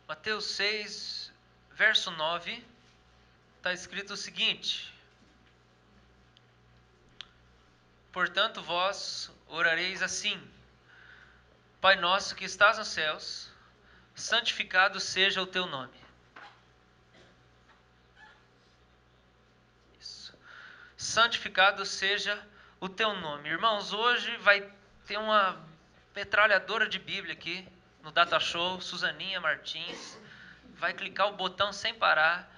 Mateus 6, verso 9, está escrito o seguinte: portanto vós orareis assim: Pai nosso que estás nos céus, santificado seja o teu nome. Isso. Santificado seja o teu nome. Irmãos, hoje vai ter uma metralhadora de Bíblia aqui no Data Show, Suzaninha Martins. Vai clicar o botão sem parar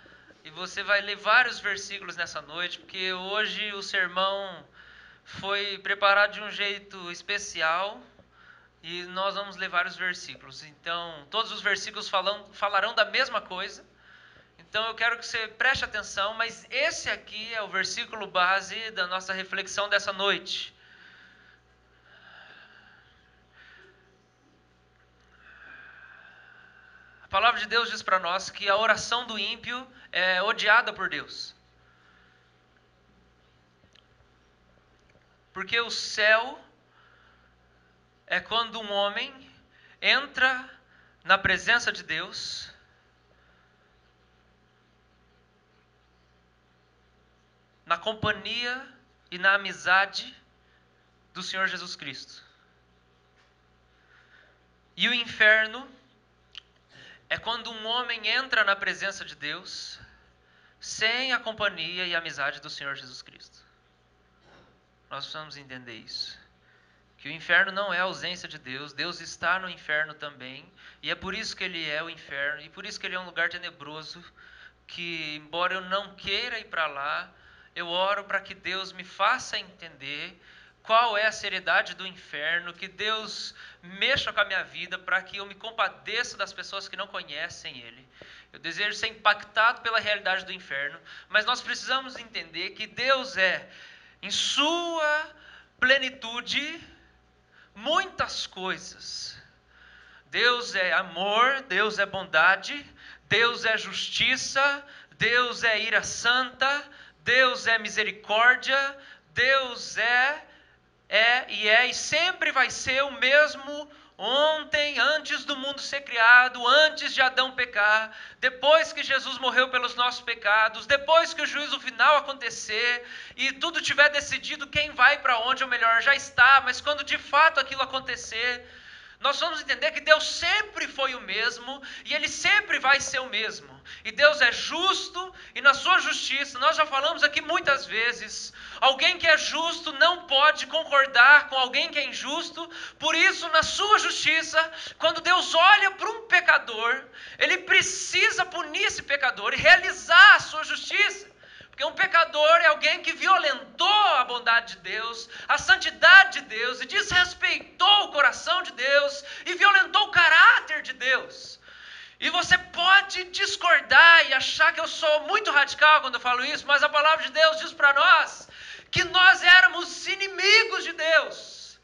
e você vai ler vários versículos nessa noite, porque hoje o sermão foi preparado de um jeito especial e nós vamos ler vários versículos. Então, todos os versículos falarão da mesma coisa. Então, eu quero que você preste atenção, mas esse aqui é o versículo base da nossa reflexão dessa noite. A palavra de Deus diz para nós que a oração do ímpio é odiada por Deus. Porque o céu é quando um homem entra na presença de Deus na companhia e na amizade do Senhor Jesus Cristo. E o inferno é quando um homem entra na presença de Deus sem a companhia e a amizade do Senhor Jesus Cristo. Nós precisamos entender isso. Que o inferno não é a ausência de Deus, Deus está no inferno também, e é por isso que ele é o inferno, e por isso que ele é um lugar tenebroso, que embora eu não queira ir para lá, eu oro para que Deus me faça entender qual é a seriedade do inferno, que Deus mexa com a minha vida para que eu me compadeça das pessoas que não conhecem Ele. Eu desejo ser impactado pela realidade do inferno, mas nós precisamos entender que Deus é, em sua plenitude, muitas coisas. Deus é amor, Deus é bondade, Deus é justiça, Deus é ira santa, Deus é misericórdia, Deus e sempre vai ser o mesmo ontem, antes do mundo ser criado, antes de Adão pecar, depois que Jesus morreu pelos nossos pecados, depois que o juízo final acontecer e tudo tiver decidido quem vai para onde, ou melhor, já está, mas quando de fato aquilo acontecer, nós vamos entender que Deus sempre foi o mesmo e Ele sempre vai ser o mesmo. E Deus é justo e na sua justiça, nós já falamos aqui muitas vezes, alguém que é justo não pode concordar com alguém que é injusto. Por isso, na sua justiça, quando Deus olha para um pecador, Ele precisa punir esse pecador e realizar a sua justiça. Porque um pecador é alguém que violentou a bondade de Deus, a santidade de Deus, e desrespeitou o coração de Deus, e violentou o caráter de Deus. E você pode discordar e achar que eu sou muito radical quando eu falo isso, mas a palavra de Deus diz para nós que nós éramos inimigos de Deus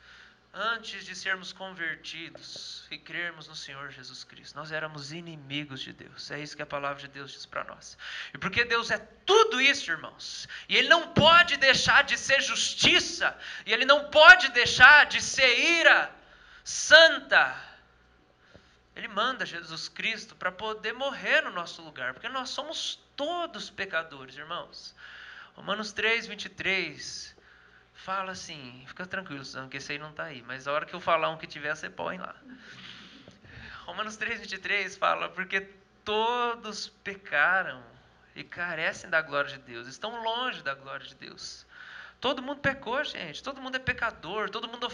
antes de sermos convertidos e crermos no Senhor Jesus Cristo. Nós éramos inimigos de Deus. É isso que a palavra de Deus diz para nós. E porque Deus é tudo isso, irmãos, e Ele não pode deixar de ser justiça, e Ele não pode deixar de ser ira santa, Ele manda Jesus Cristo para poder morrer no nosso lugar, porque nós somos todos pecadores, irmãos. Romanos 3, 23 fala assim, fica tranquilo, Suzano, que esse aí não está aí, mas a hora que eu falar um que tiver, você põe lá. Romanos 3, 23 fala, porque todos pecaram e carecem da glória de Deus, estão longe da glória de Deus. Todo mundo pecou, gente, todo mundo é pecador, todo mundo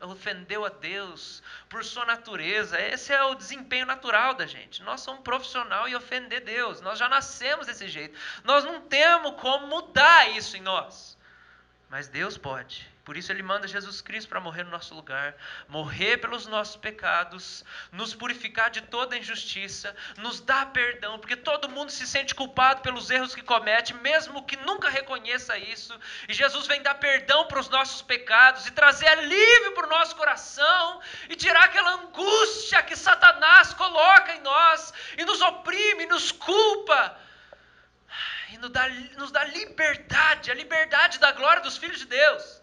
ofendeu a Deus por sua natureza. Esse é o desempenho natural da gente. Nós somos profissional e ofender Deus, nós já nascemos desse jeito. Nós não temos como mudar isso em nós. Mas Deus pode. Por isso Ele manda Jesus Cristo para morrer no nosso lugar, morrer pelos nossos pecados, nos purificar de toda injustiça, nos dar perdão, porque todo mundo se sente culpado pelos erros que comete, mesmo que nunca reconheça isso. E Jesus vem dar perdão para os nossos pecados e trazer alívio para o nosso coração e tirar aquela angústia que Satanás coloca em nós e nos oprime, nos culpa. E nos dá liberdade, a liberdade da glória dos filhos de Deus.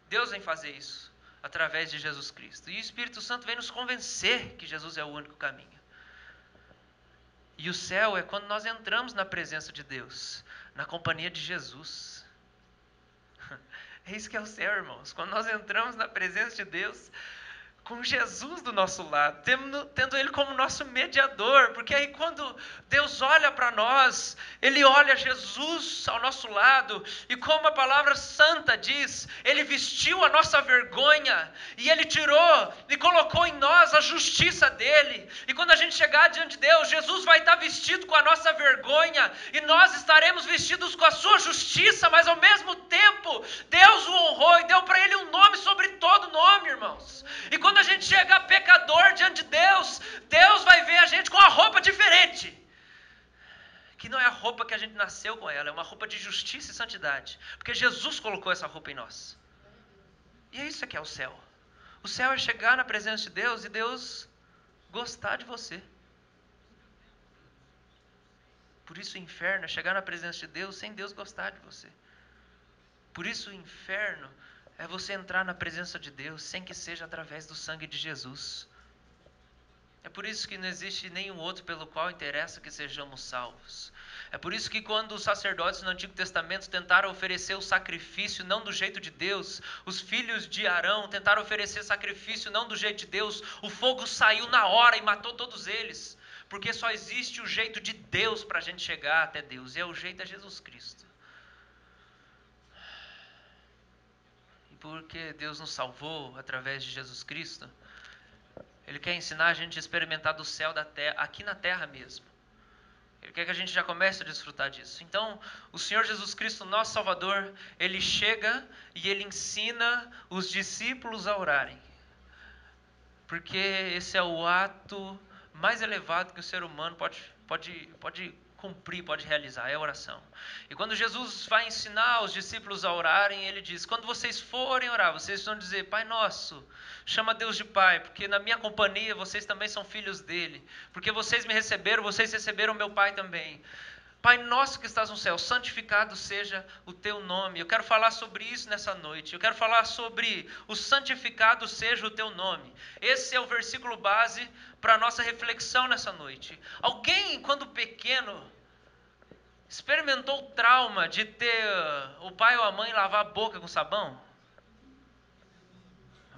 Deus vem fazer isso através de Jesus Cristo. E o Espírito Santo vem nos convencer que Jesus é o único caminho. E o céu é quando nós entramos na presença de Deus, na companhia de Jesus. É isso que é o céu, irmãos. Quando nós entramos na presença de Deus, com Jesus do nosso lado, tendo Ele como nosso mediador, porque aí quando Deus olha para nós, Ele olha Jesus ao nosso lado, e como a palavra santa diz, Ele vestiu a nossa vergonha, e Ele tirou e colocou em nós a justiça dEle, e quando a gente chegar diante de Deus, Jesus vai estar vestido com a nossa vergonha, e nós estaremos vestidos com a sua justiça, mas ao mesmo tempo, Deus o honrou e deu para Ele um nome sobre todo nome, irmãos. E quando a gente chegar pecador diante de Deus, Deus vai ver a gente com uma roupa diferente. Que não é a roupa que a gente nasceu com ela, é uma roupa de justiça e santidade. Porque Jesus colocou essa roupa em nós. E é isso que é o céu. O céu é chegar na presença de Deus e Deus gostar de você. Por isso o inferno é chegar na presença de Deus sem Deus gostar de você. Por isso o inferno é você entrar na presença de Deus sem que seja através do sangue de Jesus. É por isso que não existe nenhum outro pelo qual interessa que sejamos salvos. É por isso que quando os sacerdotes no Antigo Testamento tentaram oferecer o sacrifício não do jeito de Deus, os filhos de Arão tentaram oferecer sacrifício não do jeito de Deus, o fogo saiu na hora e matou todos eles. Porque só existe o jeito de Deus para a gente chegar até Deus, e o jeito é Jesus Cristo. E porque Deus nos salvou através de Jesus Cristo, Ele quer ensinar a gente a experimentar do céu da terra, aqui na terra mesmo. Ele quer que a gente já comece a desfrutar disso. Então, o Senhor Jesus Cristo, nosso Salvador, Ele chega e Ele ensina os discípulos a orarem. Porque esse é o ato mais elevado que o ser humano pode cumprir, pode realizar, é a oração. E quando Jesus vai ensinar os discípulos a orarem, Ele diz, quando vocês forem orar, vocês vão dizer, Pai nosso, chama Deus de Pai, porque na minha companhia vocês também são filhos dele, porque vocês me receberam, vocês receberam meu Pai também. Pai nosso que estás no céu, santificado seja o teu nome. Eu quero falar sobre isso nessa noite. Eu quero falar sobre o santificado seja o teu nome. Esse é o versículo base para a nossa reflexão nessa noite. Alguém, quando pequeno, experimentou o trauma de ter o pai ou a mãe lavar a boca com sabão?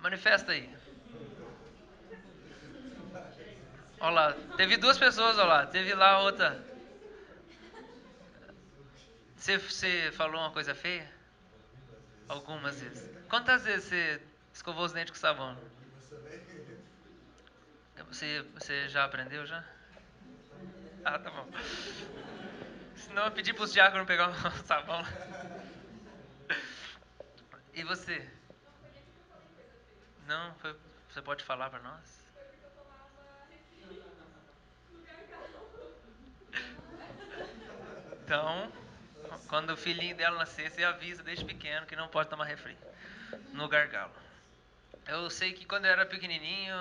Manifesta aí. Olha lá, teve duas pessoas, olha lá. Teve lá outra. Você falou uma coisa feia? Algumas vezes. Quantas vezes você escovou os dentes com sabão? Você já aprendeu já? Ah, tá bom. Senão eu pedi pros diáconos pegar um sabão. E você? Não, você pode falar pra nós? Então, quando o filhinho dela nascer, você avisa desde pequeno que não pode tomar refri no gargalo. Eu sei que quando eu era pequenininho,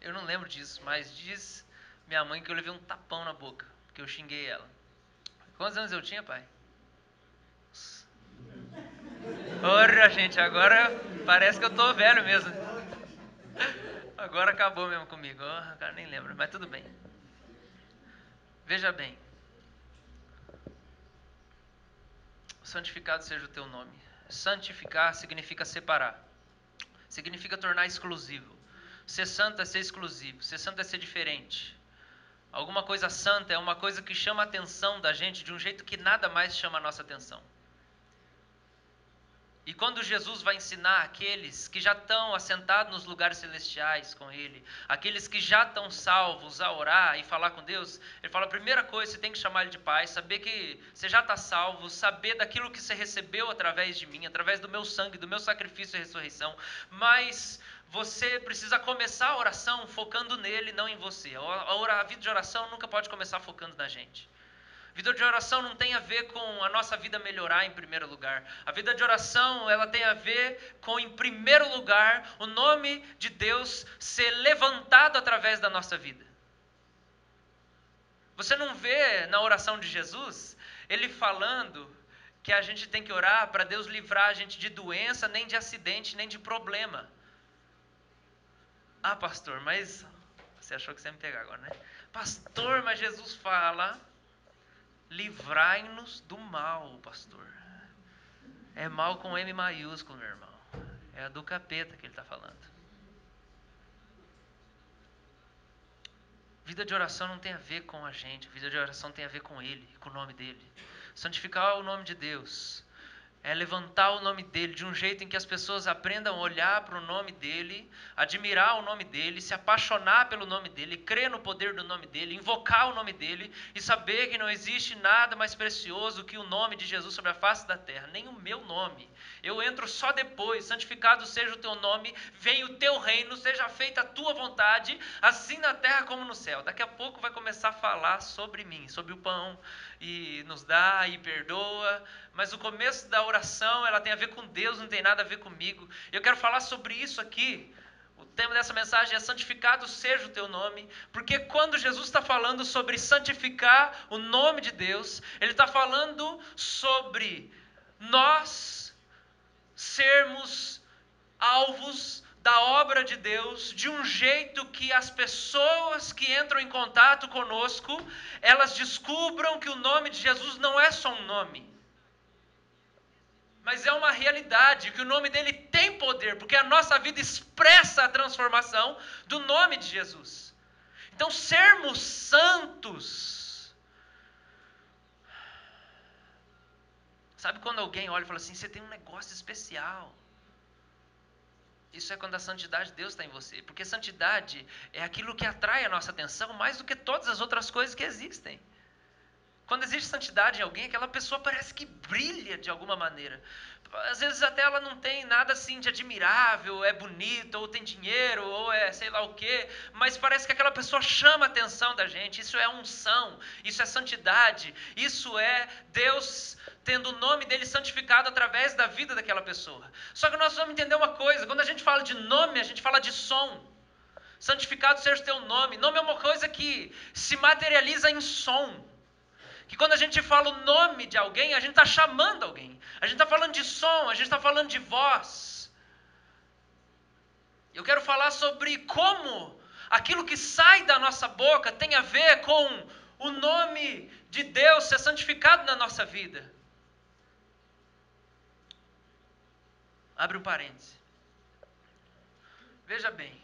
eu não lembro disso, mas diz minha mãe que eu levei um tapão na boca, que eu xinguei ela. Quantos anos eu tinha, pai? Ora, gente, agora parece que eu tô velho mesmo. Agora acabou mesmo comigo. Oh, cara, nem lembro, mas tudo bem. Veja bem. Santificado seja o teu nome. Santificar significa separar. Significa tornar exclusivo. Ser santo é ser exclusivo. Ser santo é ser diferente. Alguma coisa santa é uma coisa que chama a atenção da gente de um jeito que nada mais chama a nossa atenção. E quando Jesus vai ensinar aqueles que já estão assentados nos lugares celestiais com Ele, aqueles que já estão salvos a orar e falar com Deus, Ele fala, a primeira coisa, você tem que chamar Ele de Pai, saber que você já está salvo, saber daquilo que você recebeu através de mim, através do meu sangue, do meu sacrifício e ressurreição, mas você precisa começar a oração focando nele, não em você. A vida de oração nunca pode começar focando na gente. Vida de oração não tem a ver com a nossa vida melhorar em primeiro lugar. A vida de oração, ela tem a ver com, em primeiro lugar, o nome de Deus ser levantado através da nossa vida. Você não vê na oração de Jesus, ele falando que a gente tem que orar para Deus livrar a gente de doença, nem de acidente, nem de problema. Ah, pastor, mas Você achou que você ia me pegar agora, né? Pastor, mas Jesus fala: livrai-nos do mal, pastor. É mal com M maiúsculo, meu irmão. É do capeta que ele está falando. Vida de oração não tem a ver com a gente. Vida de oração tem a ver com Ele, com o nome dEle. Santificar o nome de Deus é levantar o nome dEle de um jeito em que as pessoas aprendam a olhar para o nome dEle, admirar o nome dEle, se apaixonar pelo nome dEle, crer no poder do nome dEle, invocar o nome dEle e saber que não existe nada mais precioso que o nome de Jesus sobre a face da terra, nem o meu nome. Eu entro só depois. Santificado seja o teu nome, venha o teu reino, seja feita a tua vontade, assim na terra como no céu. Daqui a pouco vai começar a falar sobre mim, sobre o pão, e nos dá e perdoa, mas o começo da oração, ela tem a ver com Deus, não tem nada a ver comigo. Eu quero falar sobre isso aqui. O tema dessa mensagem é santificado seja o teu nome, porque quando Jesus está falando sobre santificar o nome de Deus, Ele está falando sobre nós sermos alvos da obra de Deus de um jeito que as pessoas que entram em contato conosco, elas descubram que o nome de Jesus não é só um nome, mas é uma realidade, que o nome dele tem poder, porque a nossa vida expressa a transformação do nome de Jesus. Então, sermos santos. Sabe quando alguém olha e fala assim, você tem um negócio especial? Isso é quando a santidade de Deus está em você. Porque santidade é aquilo que atrai a nossa atenção mais do que todas as outras coisas que existem. Quando existe santidade em alguém, aquela pessoa parece que brilha de alguma maneira. Às vezes até ela não tem nada assim de admirável, é bonita, ou tem dinheiro, ou é sei lá o quê, mas parece que aquela pessoa chama a atenção da gente. Isso é unção, isso é santidade, isso é Deus tendo o nome dele santificado através da vida daquela pessoa. Só que nós vamos entender uma coisa, quando a gente fala de nome, a gente fala de som. Santificado seja o teu nome. Nome é uma coisa que se materializa em som. Que quando a gente fala o nome de alguém, a gente está chamando alguém. A gente está falando de som, a gente está falando de voz. Eu quero falar sobre como aquilo que sai da nossa boca tem a ver com o nome de Deus ser santificado na nossa vida. Abre um parêntese. Veja bem,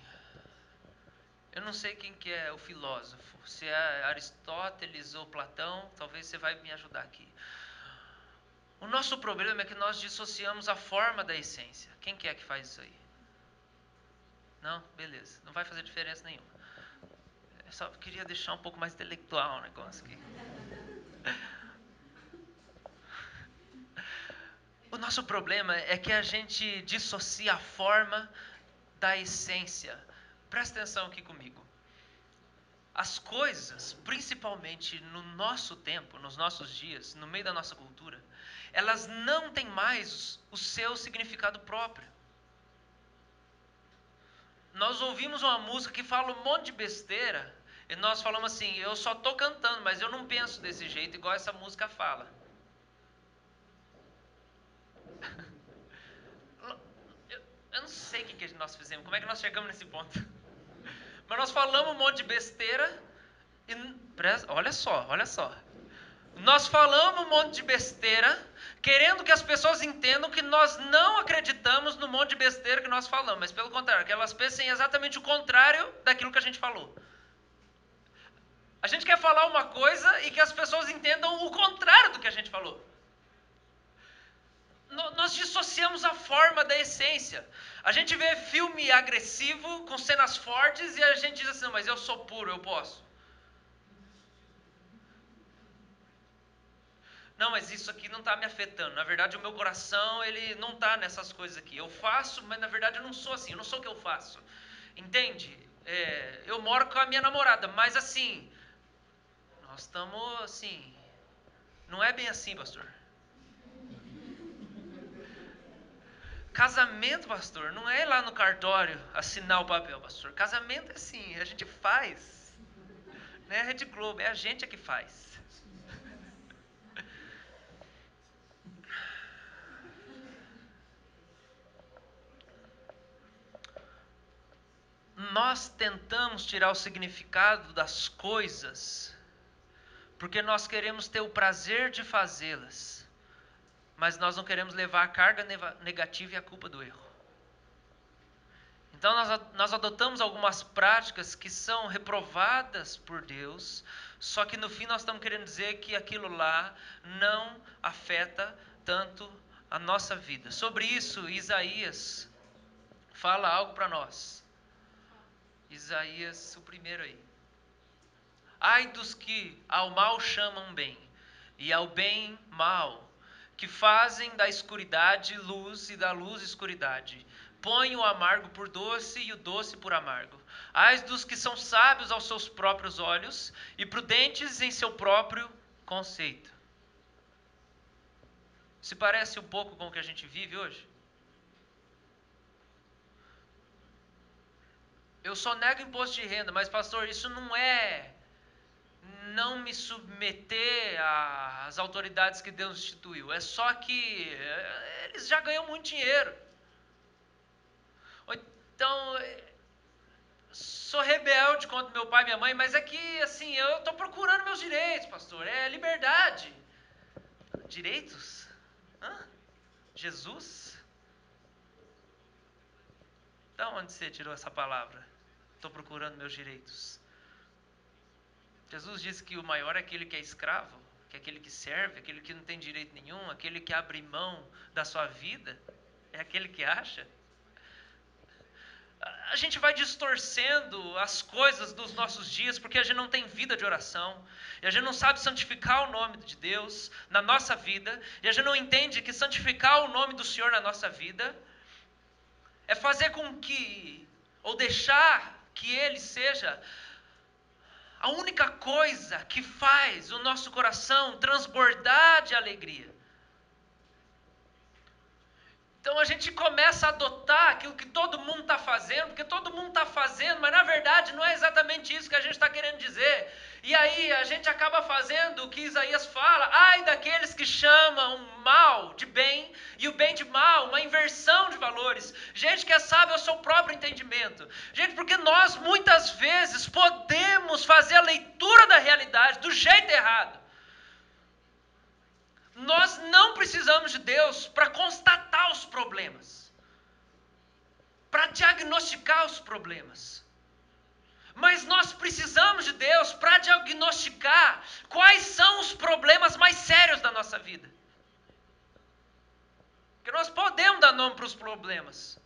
eu não sei quem que é o filósofo, se é Aristóteles ou Platão, talvez você vai me ajudar aqui. O nosso problema é que nós dissociamos a forma da essência. Quem que é que faz isso aí? Não? Beleza. Não vai fazer diferença nenhuma. Eu só queria deixar um pouco mais intelectual o negócio aqui. O nosso problema é que a gente dissocia a forma da essência. Presta atenção aqui comigo. As coisas, principalmente no nosso tempo, nos nossos dias, no meio da nossa cultura, elas não têm mais o seu significado próprio. Nós ouvimos uma música que fala um monte de besteira e nós falamos assim, eu só estou cantando, mas eu não penso desse jeito igual essa música fala. Eu não sei o que nós fizemos, como é que nós chegamos nesse ponto. Mas nós falamos um monte de besteira e... Olha só, olha só. Nós falamos um monte de besteira, querendo que as pessoas entendam que nós não acreditamos no monte de besteira que nós falamos, mas pelo contrário, que elas pensem exatamente o contrário daquilo que a gente falou. A gente quer falar uma coisa e que as pessoas entendam o contrário do que a gente falou. Nós dissociamos a forma da essência. A gente vê filme agressivo, com cenas fortes, e a gente diz assim, não, mas eu sou puro, eu posso. Não, mas isso aqui não está me afetando. Na verdade, o meu coração, ele não está nessas coisas aqui. Eu faço, mas na verdade eu não sou assim. Eu não sou o que eu faço. Entende? Eu moro com a minha namorada, mas assim, nós estamos assim... Não é bem assim, pastor. Casamento, pastor, não é ir lá no cartório assinar o papel, pastor. Casamento é assim, a gente faz. Não é a Rede Globo, é a gente que faz. nós tentamos tirar o significado das coisas porque nós queremos ter o prazer de fazê-las, mas nós não queremos levar a carga negativa e a culpa do erro. Então nós adotamos algumas práticas que são reprovadas por Deus, só que no fim nós estamos querendo dizer que aquilo lá não afeta tanto a nossa vida. Sobre isso, Isaías fala algo para nós. Isaías, o primeiro aí. Ai dos que ao mal chamam bem, e ao bem mal, que fazem da escuridade luz e da luz escuridade. Põe o amargo por doce e o doce por amargo. Ai dos que são sábios aos seus próprios olhos e prudentes em seu próprio conceito. Se parece um pouco com o que a gente vive hoje? Eu só nego imposto de renda, mas pastor, isso não é não me submeter às autoridades que Deus instituiu. É só que eles já ganham muito dinheiro. Ou então, sou rebelde contra meu pai e minha mãe, mas é que, assim, eu estou procurando meus direitos, pastor. É liberdade. Direitos? Hã? Jesus? Da onde você tirou essa palavra? Estou procurando meus direitos. Jesus disse que o maior é aquele que é escravo, que é aquele que serve, aquele que não tem direito nenhum, aquele que abre mão da sua vida, é aquele que acha. A gente vai distorcendo as coisas dos nossos dias porque a gente não tem vida de oração, e a gente não sabe santificar o nome de Deus na nossa vida, e a gente não entende que santificar o nome do Senhor na nossa vida é fazer com que, ou deixar que Ele seja a única coisa que faz o nosso coração transbordar de alegria. Então a gente começa a adotar aquilo que todo mundo está fazendo, porque todo mundo está fazendo, mas na verdade não é exatamente isso que a gente está querendo dizer. E aí a gente acaba fazendo o que Isaías fala: ai daqueles que chamam mal de bem e o bem de mal, uma inversão de valores. Gente que é sábio ao seu próprio entendimento. Gente, porque nós muitas vezes podemos fazer a leitura da realidade do jeito errado. Nós não precisamos de Deus para constatar os problemas, para diagnosticar os problemas. Mas nós precisamos de Deus para diagnosticar quais são os problemas mais sérios da nossa vida. Porque nós podemos dar nome para os problemas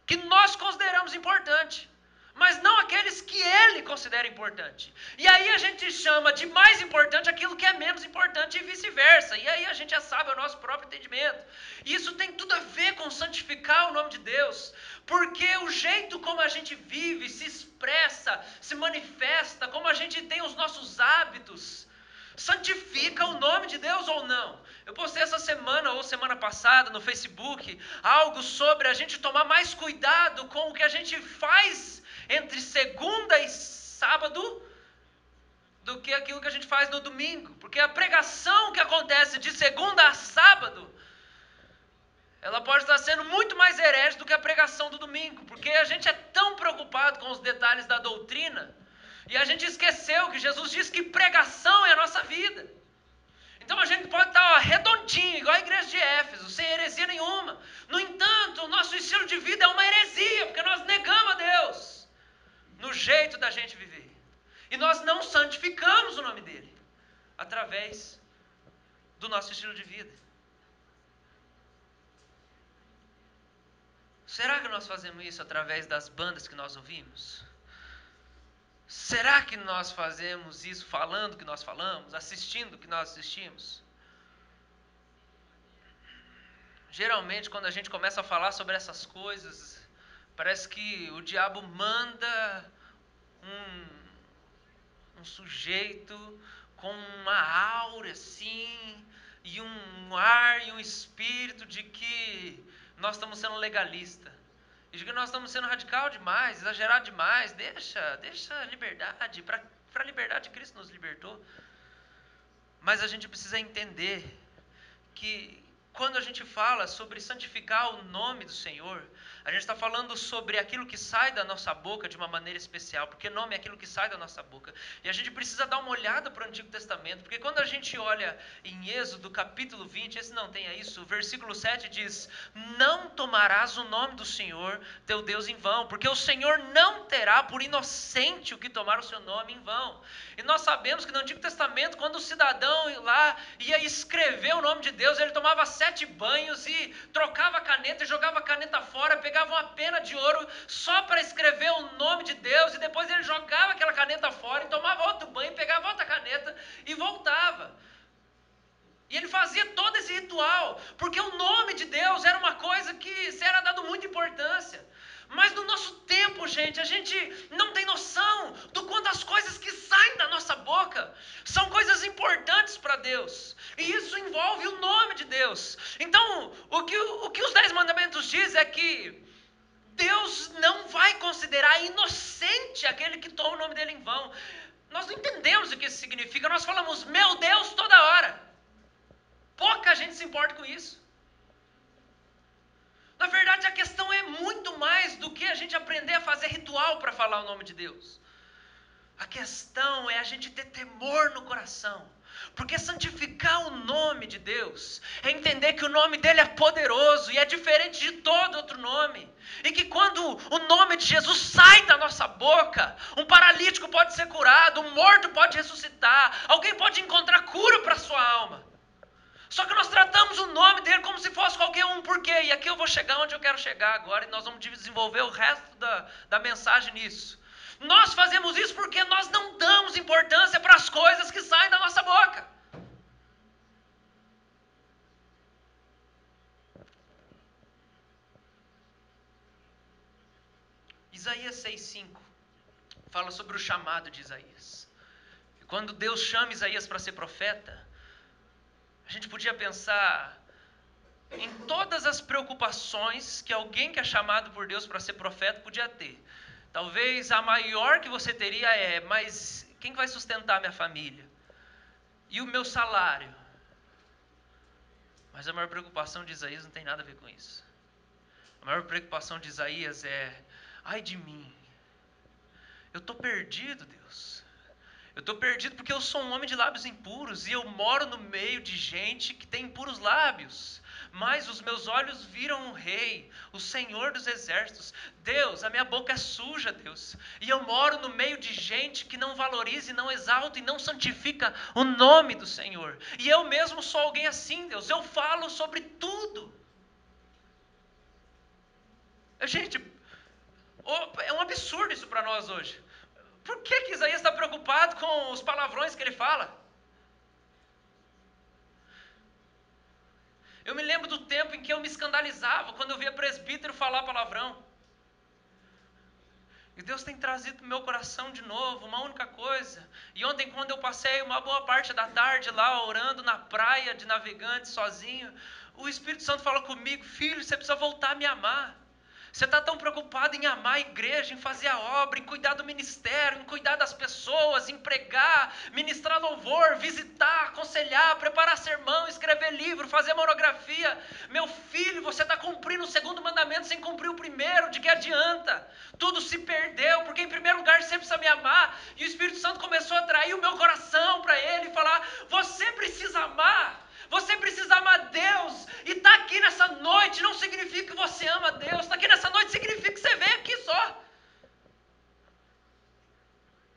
que nós consideramos importantes, mas não aqueles que Ele considera importante. E aí a gente chama de mais importante aquilo que é menos importante e vice-versa. E aí a gente já sabe o nosso próprio entendimento. E isso tem tudo a ver com santificar o nome de Deus. Porque o jeito como a gente vive, se expressa, se manifesta, como a gente tem os nossos hábitos, santifica o nome de Deus ou não? Eu postei essa semana ou semana passada no Facebook algo sobre a gente tomar mais cuidado com o que a gente faz entre segunda e sábado do que aquilo que a gente faz no domingo. Porque a pregação que acontece de segunda a sábado, ela pode estar sendo muito mais herege do que a pregação do domingo. Porque a gente é tão preocupado com os detalhes da doutrina, e a gente esqueceu que Jesus disse que pregação é a nossa vida. Então a gente pode estar redondinho, igual a igreja de Éfeso, sem heresia nenhuma. No entanto, o nosso estilo de vida é uma heresia, porque nós negamos a Deus no jeito da gente viver. E nós não santificamos o nome dele através do nosso estilo de vida. Será que nós fazemos isso através das bandas que nós ouvimos? Será que nós fazemos isso falando o que nós falamos, assistindo o que nós assistimos? Geralmente, quando a gente começa a falar sobre essas coisas, parece que o diabo manda um sujeito com uma aura assim, e um ar e um espírito de que nós estamos sendo legalistas. E de que nós estamos sendo radical demais, exagerado demais. Deixa a liberdade, para a liberdade Cristo nos libertou. Mas a gente precisa entender que Quando a gente fala sobre santificar o nome do Senhor, a gente está falando sobre aquilo que sai da nossa boca de uma maneira especial, porque nome é aquilo que sai da nossa boca. E a gente precisa dar uma olhada para o Antigo Testamento, porque quando a gente olha em Êxodo capítulo 20, esse não tenha isso, o versículo 7 diz: não tomarás o nome do Senhor teu Deus em vão, porque o Senhor não terá por inocente o que tomar o seu nome em vão. E nós sabemos que no Antigo Testamento, quando o cidadão lá ia escrever o nome de Deus, ele tomava 7 banhos e trocava a caneta e jogava a caneta fora, pegava uma pena de ouro só para escrever o nome de Deus, e depois ele jogava aquela caneta fora e tomava outro banho, pegava outra caneta e voltava. E ele fazia todo esse ritual, porque o nome de Deus era uma coisa que se era dado muita importância. Mas no nosso tempo, gente, a gente não tem noção do quanto as coisas que saem da nossa boca são coisas importantes para Deus. E isso envolve o nome de Deus. Então, o que os 10 mandamentos dizem é que Deus não vai considerar inocente aquele que toma o nome dele em vão. Nós não entendemos o que isso significa. Nós falamos, meu Deus, toda hora. Pouca gente se importa com isso. Na verdade, a questão é muito mais do que a gente aprender a fazer ritual para falar o nome de Deus. A questão é a gente ter temor no coração. Porque santificar o nome de Deus é entender que o nome dele é poderoso e é diferente de todo outro nome. E que quando o nome de Jesus sai da nossa boca, um paralítico pode ser curado, um morto pode ressuscitar, alguém pode encontrar cura para a sua alma. Só que nós tratamos o nome dele como se fosse qualquer um, por quê? E aqui eu vou chegar onde eu quero chegar agora, e nós vamos desenvolver o resto da mensagem nisso. Nós fazemos isso porque nós não damos importância para as coisas que saem da nossa boca. Isaías 6,5 fala sobre o chamado de Isaías. E quando Deus chama Isaías para ser profeta, a gente podia pensar em todas as preocupações que alguém que é chamado por Deus para ser profeta podia ter. Talvez a maior que você teria é, mas quem vai sustentar minha família? E o meu salário? Mas a maior preocupação de Isaías não tem nada a ver com isso. A maior preocupação de Isaías é, ai de mim, eu estou perdido, Deus. Eu estou perdido porque eu sou um homem de lábios impuros e eu moro no meio de gente que tem impuros lábios. Mas os meus olhos viram o Rei, o Senhor dos Exércitos. Deus, a minha boca é suja, Deus. E eu moro no meio de gente que não valoriza e não exalta e não santifica o nome do Senhor. E eu mesmo sou alguém assim, Deus. Eu falo sobre tudo. Gente, é um absurdo isso para nós hoje. Por que Isaías está preocupado com os palavrões que ele fala? Eu me lembro do tempo em que eu me escandalizava quando eu via presbítero falar palavrão. E Deus tem trazido para o meu coração de novo uma única coisa. E ontem, quando eu passei uma boa parte da tarde lá orando na praia de Navegantes sozinho, o Espírito Santo falou comigo: filho, você precisa voltar a me amar. Você está tão preocupado em amar a igreja, em fazer a obra, em cuidar do ministério, em cuidar das pessoas, em pregar, ministrar louvor, visitar, aconselhar, preparar sermão, escrever livro, fazer monografia. Meu filho, você está cumprindo o segundo mandamento sem cumprir o primeiro, de que adianta? Tudo se perdeu, porque em primeiro lugar você precisa me amar. E o Espírito Santo começou a atrair o meu coração para ele e falar: você precisa amar. Você precisa amar Deus, e estar aqui nessa noite não significa que você ama Deus, estar aqui nessa noite significa que você veio aqui só.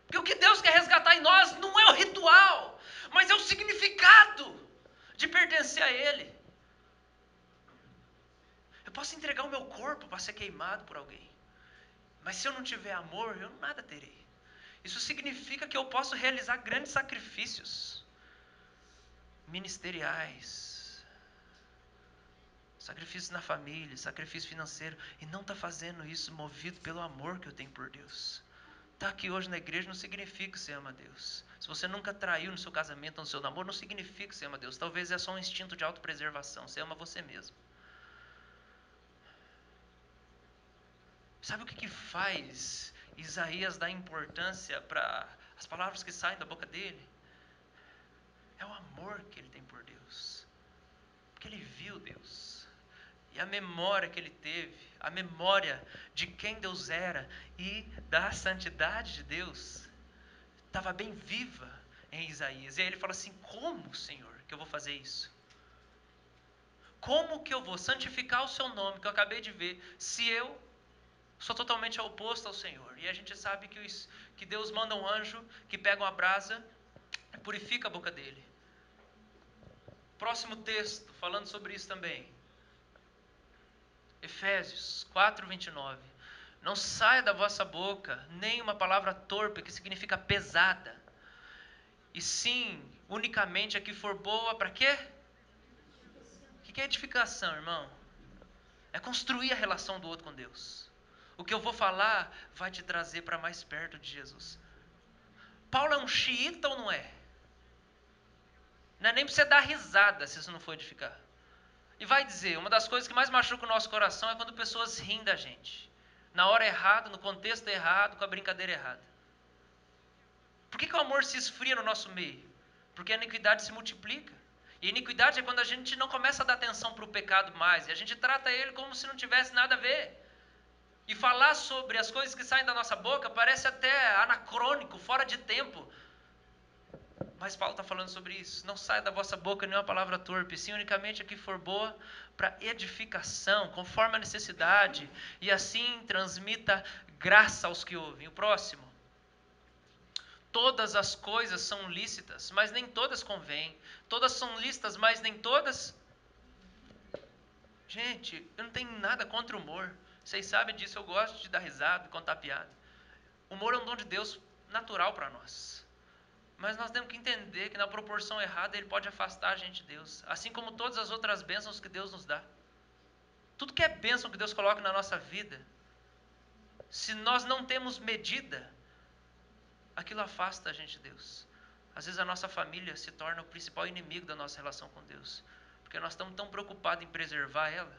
Porque o que Deus quer resgatar em nós não é o ritual, mas é o significado de pertencer a Ele. Eu posso entregar o meu corpo para ser queimado por alguém, mas se eu não tiver amor, eu nada terei. Isso significa que eu posso realizar grandes sacrifícios ministeriais, sacrifício na família, sacrifício financeiro, e não está fazendo isso movido pelo amor que eu tenho por Deus. Estar aqui hoje na igreja não significa que você ama Deus. Se você nunca traiu no seu casamento ou no seu namoro, não significa que você ama Deus. Talvez é só um instinto de autopreservação. Você ama você mesmo. Sabe o que faz Isaías dar importância para as palavras que saem da boca dele? É o amor que ele tem por Deus. Porque ele viu Deus. E a memória que ele teve, a memória de quem Deus era e da santidade de Deus, estava bem viva em Isaías. E aí ele fala assim: como, Senhor, que eu vou fazer isso? Como que eu vou santificar o seu nome, que eu acabei de ver, se eu sou totalmente oposto ao Senhor? E a gente sabe que Deus manda um anjo que pega uma brasa e purifica a boca dele. Próximo texto, falando sobre isso também. Efésios 4:29. Não saia da vossa boca nem uma palavra torpe, que significa pesada. E sim, unicamente a que for boa, para quê? O que é edificação, irmão? É construir a relação do outro com Deus. O que eu vou falar vai te trazer para mais perto de Jesus. Paulo é um xiita ou não é? Não é nem para você dar risada se isso não for edificar. E vai dizer, uma das coisas que mais machuca o nosso coração é quando pessoas riem da gente. Na hora errada, no contexto errado, com a brincadeira errada. Por que o amor se esfria no nosso meio? Porque a iniquidade se multiplica. E a iniquidade é quando a gente não começa a dar atenção para o pecado mais. E a gente trata ele como se não tivesse nada a ver. E falar sobre as coisas que saem da nossa boca parece até anacrônico, fora de tempo. Mas Paulo está falando sobre isso. Não saia da vossa boca nenhuma palavra torpe, sim unicamente a que for boa para edificação, conforme a necessidade, e assim transmita graça aos que ouvem. O próximo. Todas as coisas são lícitas, mas nem todas convêm. Todas são lícitas, mas nem todas... Gente, eu não tenho nada contra o humor. Vocês sabem disso, eu gosto de dar risada, contar piada. O humor é um dom de Deus natural para nós. Mas nós temos que entender que na proporção errada ele pode afastar a gente de Deus. Assim como todas as outras bênçãos que Deus nos dá. Tudo que é bênção que Deus coloca na nossa vida, se nós não temos medida, aquilo afasta a gente de Deus. Às vezes a nossa família se torna o principal inimigo da nossa relação com Deus. Porque nós estamos tão preocupados em preservar ela,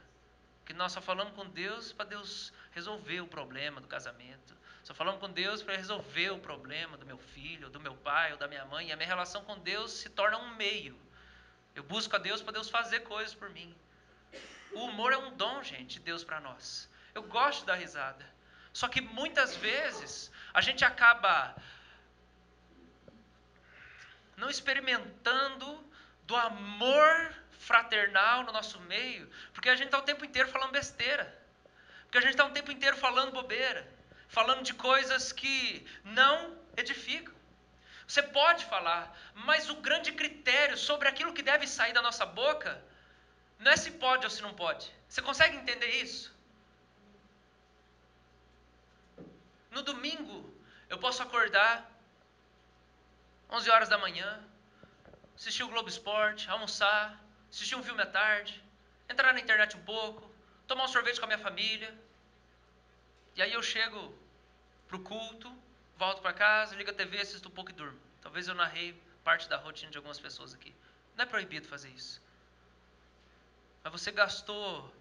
que nós só falamos com Deus para Deus resolver o problema do casamento. Só falamos com Deus para resolver o problema do meu filho, do meu pai, ou da minha mãe. E a minha relação com Deus se torna um meio. Eu busco a Deus para Deus fazer coisas por mim. O humor é um dom, gente, de Deus para nós. Eu gosto da risada. Só que muitas vezes a gente acaba não experimentando do amor fraternal no nosso meio, porque a gente está o tempo inteiro falando besteira. Porque a gente está o tempo inteiro falando bobeira, falando de coisas que não edificam. Você pode falar, mas o grande critério sobre aquilo que deve sair da nossa boca não é se pode ou se não pode. Você consegue entender isso? No domingo, eu posso acordar 11 horas da manhã, assistir o Globo Esporte, almoçar, assistir um filme à tarde, entrar na internet um pouco, tomar um sorvete com a minha família. E aí eu chego pro culto, volto para casa, ligo a TV, assisto um pouco e durmo. Talvez eu narrei parte da rotina de algumas pessoas aqui. Não é proibido fazer isso. Mas você gastou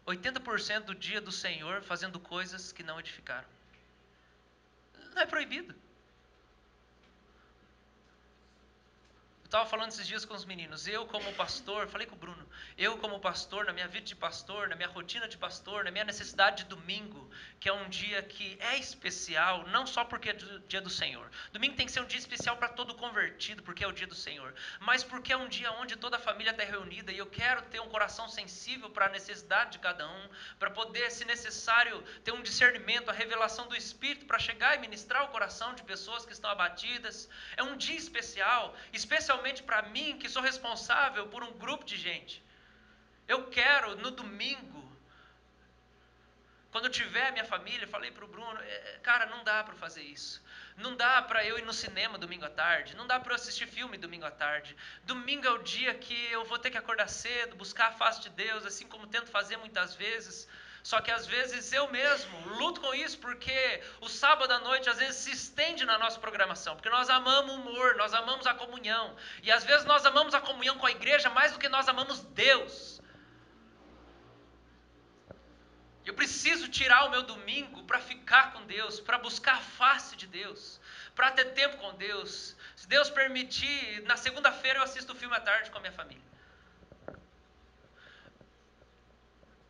80% do dia do Senhor fazendo coisas que não edificaram. Não é proibido. Eu estava falando esses dias com os meninos, eu como pastor, falei com o Bruno, eu como pastor, na minha vida de pastor, na minha rotina de pastor, na minha necessidade de domingo, que é um dia que é especial, não só porque é dia do Senhor. Domingo tem que ser um dia especial para todo convertido, porque é o dia do Senhor, mas porque é um dia onde toda a família está reunida e eu quero ter um coração sensível para a necessidade de cada um, para poder, se necessário, ter um discernimento, a revelação do Espírito para chegar e ministrar o coração de pessoas que estão abatidas. É um dia especial, especialmente para mim, que sou responsável por um grupo de gente. Eu quero, no domingo, quando eu tiver minha família, falei para o Bruno, cara, não dá para fazer isso. Não dá para eu ir no cinema domingo à tarde. Não dá para eu assistir filme domingo à tarde. Domingo é o dia que eu vou ter que acordar cedo, buscar a face de Deus, assim como tento fazer muitas vezes. Só que às vezes eu mesmo luto com isso, porque o sábado à noite às vezes se estende na nossa programação, porque nós amamos o humor, nós amamos a comunhão, e às vezes nós amamos a comunhão com a igreja mais do que nós amamos Deus. Eu preciso tirar o meu domingo para ficar com Deus, para buscar a face de Deus, para ter tempo com Deus. Se Deus permitir, na segunda-feira eu assisto o filme à tarde com a minha família.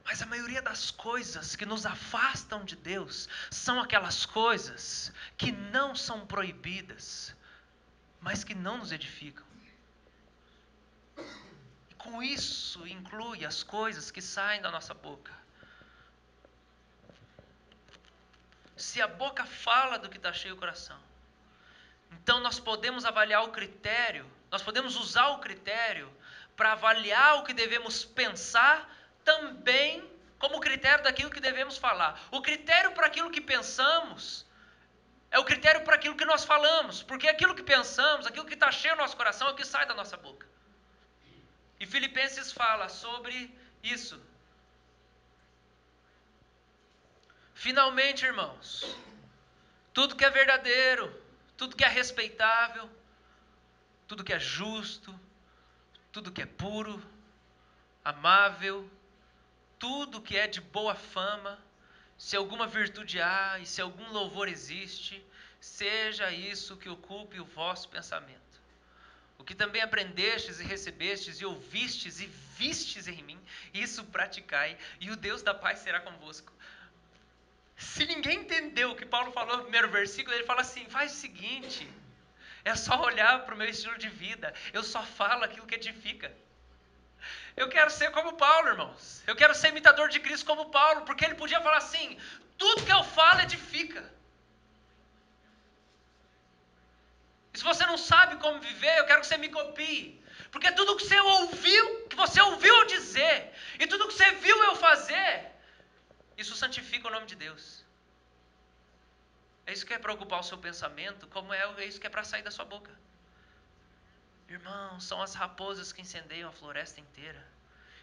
Mas a maioria das coisas que nos afastam de Deus são aquelas coisas que não são proibidas, mas que não nos edificam. E com isso inclui as coisas que saem da nossa boca. Se a boca fala do que está cheio o coração, então nós podemos avaliar o critério, nós podemos usar o critério para avaliar o que devemos pensar também como critério daquilo que devemos falar. O critério para aquilo que pensamos é o critério para aquilo que nós falamos, porque aquilo que pensamos, aquilo que está cheio no nosso coração é o que sai da nossa boca. E Filipenses fala sobre isso. Finalmente, irmãos, tudo que é verdadeiro, tudo que é respeitável, tudo que é justo, tudo que é puro, amável, tudo que é de boa fama, se alguma virtude há e se algum louvor existe, seja isso que ocupe o vosso pensamento. O que também aprendestes e recebestes e ouvistes e vistes em mim, isso praticai, e o Deus da paz será convosco. Se ninguém entendeu o que Paulo falou no primeiro versículo, ele fala assim, faz o seguinte, é só olhar para o meu estilo de vida, eu só falo aquilo que edifica. Eu quero ser como Paulo, irmãos. Eu quero ser imitador de Cristo como Paulo, porque ele podia falar assim, tudo que eu falo edifica. E se você não sabe como viver, eu quero que você me copie. Porque tudo que você ouviu eu dizer, e tudo que você viu eu fazer, isso santifica o nome de Deus. É isso que é para ocupar o seu pensamento, como é isso que é para sair da sua boca. Irmãos, são as raposas que incendeiam a floresta inteira.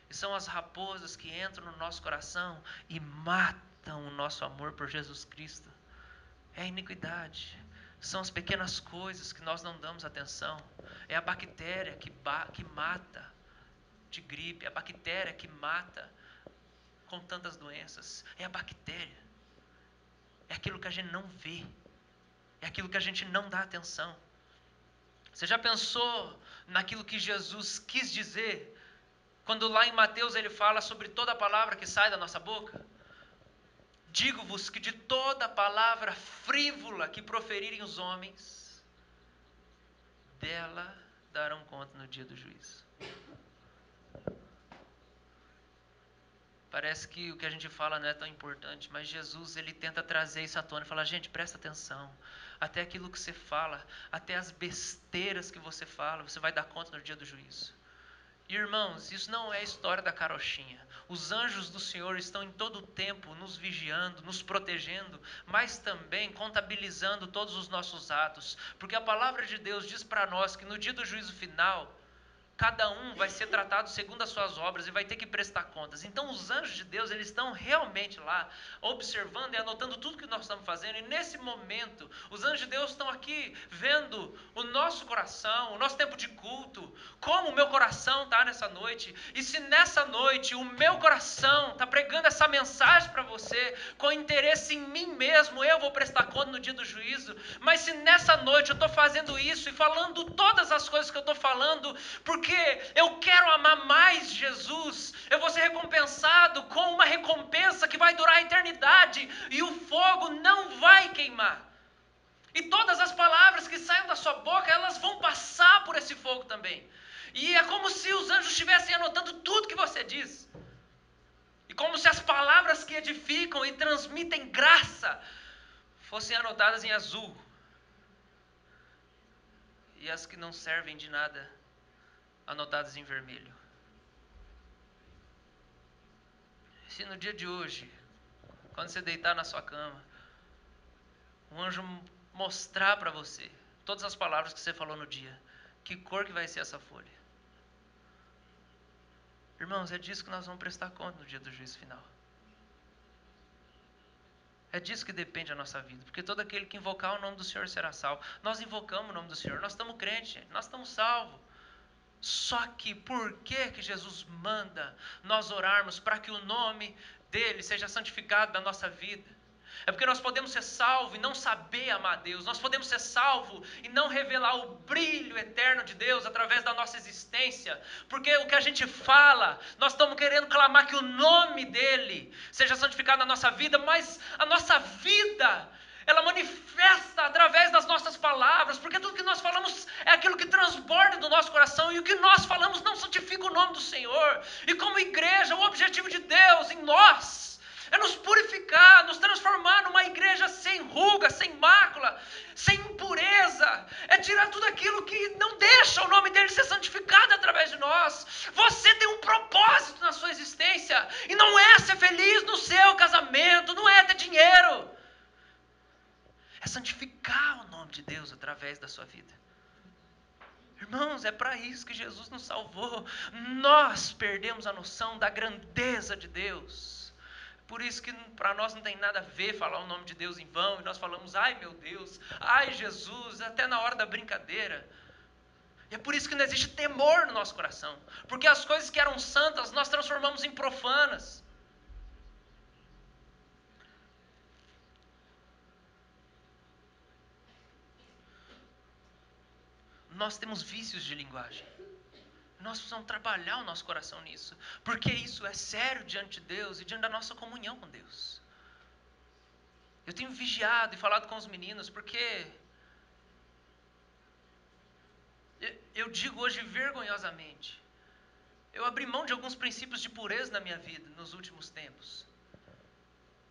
E são as raposas que entram no nosso coração e matam o nosso amor por Jesus Cristo. É a iniquidade. São as pequenas coisas que nós não damos atenção. É a bactéria que mata de gripe. É a bactéria que mata com tantas doenças. É a bactéria. É aquilo que a gente não vê. É aquilo que a gente não dá atenção. Você já pensou naquilo que Jesus quis dizer quando lá em Mateus ele fala sobre toda a palavra que sai da nossa boca? Digo-vos que de toda palavra frívola que proferirem os homens, dela darão conta no dia do juízo. Parece que o que a gente fala não é tão importante, mas Jesus ele tenta trazer isso à tona e fala, gente, presta atenção. Até aquilo que você fala, até as besteiras que você fala, você vai dar conta no dia do juízo. Irmãos, isso não é história da carochinha. Os anjos do Senhor estão em todo o tempo nos vigiando, nos protegendo, mas também contabilizando todos os nossos atos. Porque a palavra de Deus diz para nós que no dia do juízo final, cada um vai ser tratado segundo as suas obras e vai ter que prestar contas. Então os anjos de Deus, eles estão realmente lá, observando e anotando tudo que nós estamos fazendo. E nesse momento, os anjos de Deus estão aqui vendo o nosso coração, o nosso tempo de culto, como o meu coração está nessa noite. E se nessa noite o meu coração está pregando essa mensagem para você, com interesse em mim mesmo, eu vou prestar conta no dia do juízo. Mas se nessa noite eu estou fazendo isso e falando todas as coisas que eu estou falando, porque eu quero amar mais Jesus, eu vou ser recompensado com uma recompensa que vai durar a eternidade, e o fogo não vai queimar. E todas as palavras que saiam da sua boca, elas vão passar por esse fogo também. E é como se os anjos estivessem anotando tudo que você diz. E como se as palavras que edificam e transmitem graça fossem anotadas em azul. E as que não servem de nada, anotadas em vermelho. Se no dia de hoje, quando você deitar na sua cama, um anjo mostrar para você todas as palavras que você falou no dia, que cor que vai ser essa folha? Irmãos, é disso que nós vamos prestar conta no dia do juízo final. É disso que depende a nossa vida, porque todo aquele que invocar o nome do Senhor será salvo. Nós invocamos o nome do Senhor, nós estamos crentes, gente, nós estamos salvos. Só que por que Jesus manda nós orarmos para que o nome dele seja santificado na nossa vida? É porque nós podemos ser salvos e não saber amar a Deus. Nós podemos ser salvos e não revelar o brilho eterno de Deus através da nossa existência. Porque o que a gente fala, nós estamos querendo clamar que o nome dEle seja santificado na nossa vida, mas a nossa vida, ela manifesta através das nossas palavras, porque tudo que nós falamos é aquilo que transborda do nosso coração, e o que nós falamos não santifica o nome do Senhor. E como igreja, o objetivo de Deus em nós é nos purificar, nos transformar numa igreja sem ruga, sem mácula, sem impureza. É tirar tudo aquilo que não deixa o nome dele ser santificado através de nós. Você tem um propósito na sua existência, e não é ser feliz no seu casamento, não é ter dinheiro. É santificar o nome de Deus através da sua vida. Irmãos, é para isso que Jesus nos salvou. Nós perdemos a noção da grandeza de Deus. Por isso que para nós não tem nada a ver falar o nome de Deus em vão. E nós falamos, ai meu Deus, ai Jesus, até na hora da brincadeira. E é por isso que não existe temor no nosso coração. Porque as coisas que eram santas, nós transformamos em profanas. Nós temos vícios de linguagem. Nós precisamos trabalhar o nosso coração nisso, porque isso é sério diante de Deus e diante da nossa comunhão com Deus. Eu tenho vigiado e falado com os meninos, porque eu digo hoje vergonhosamente, eu abri mão de alguns princípios de pureza na minha vida nos últimos tempos.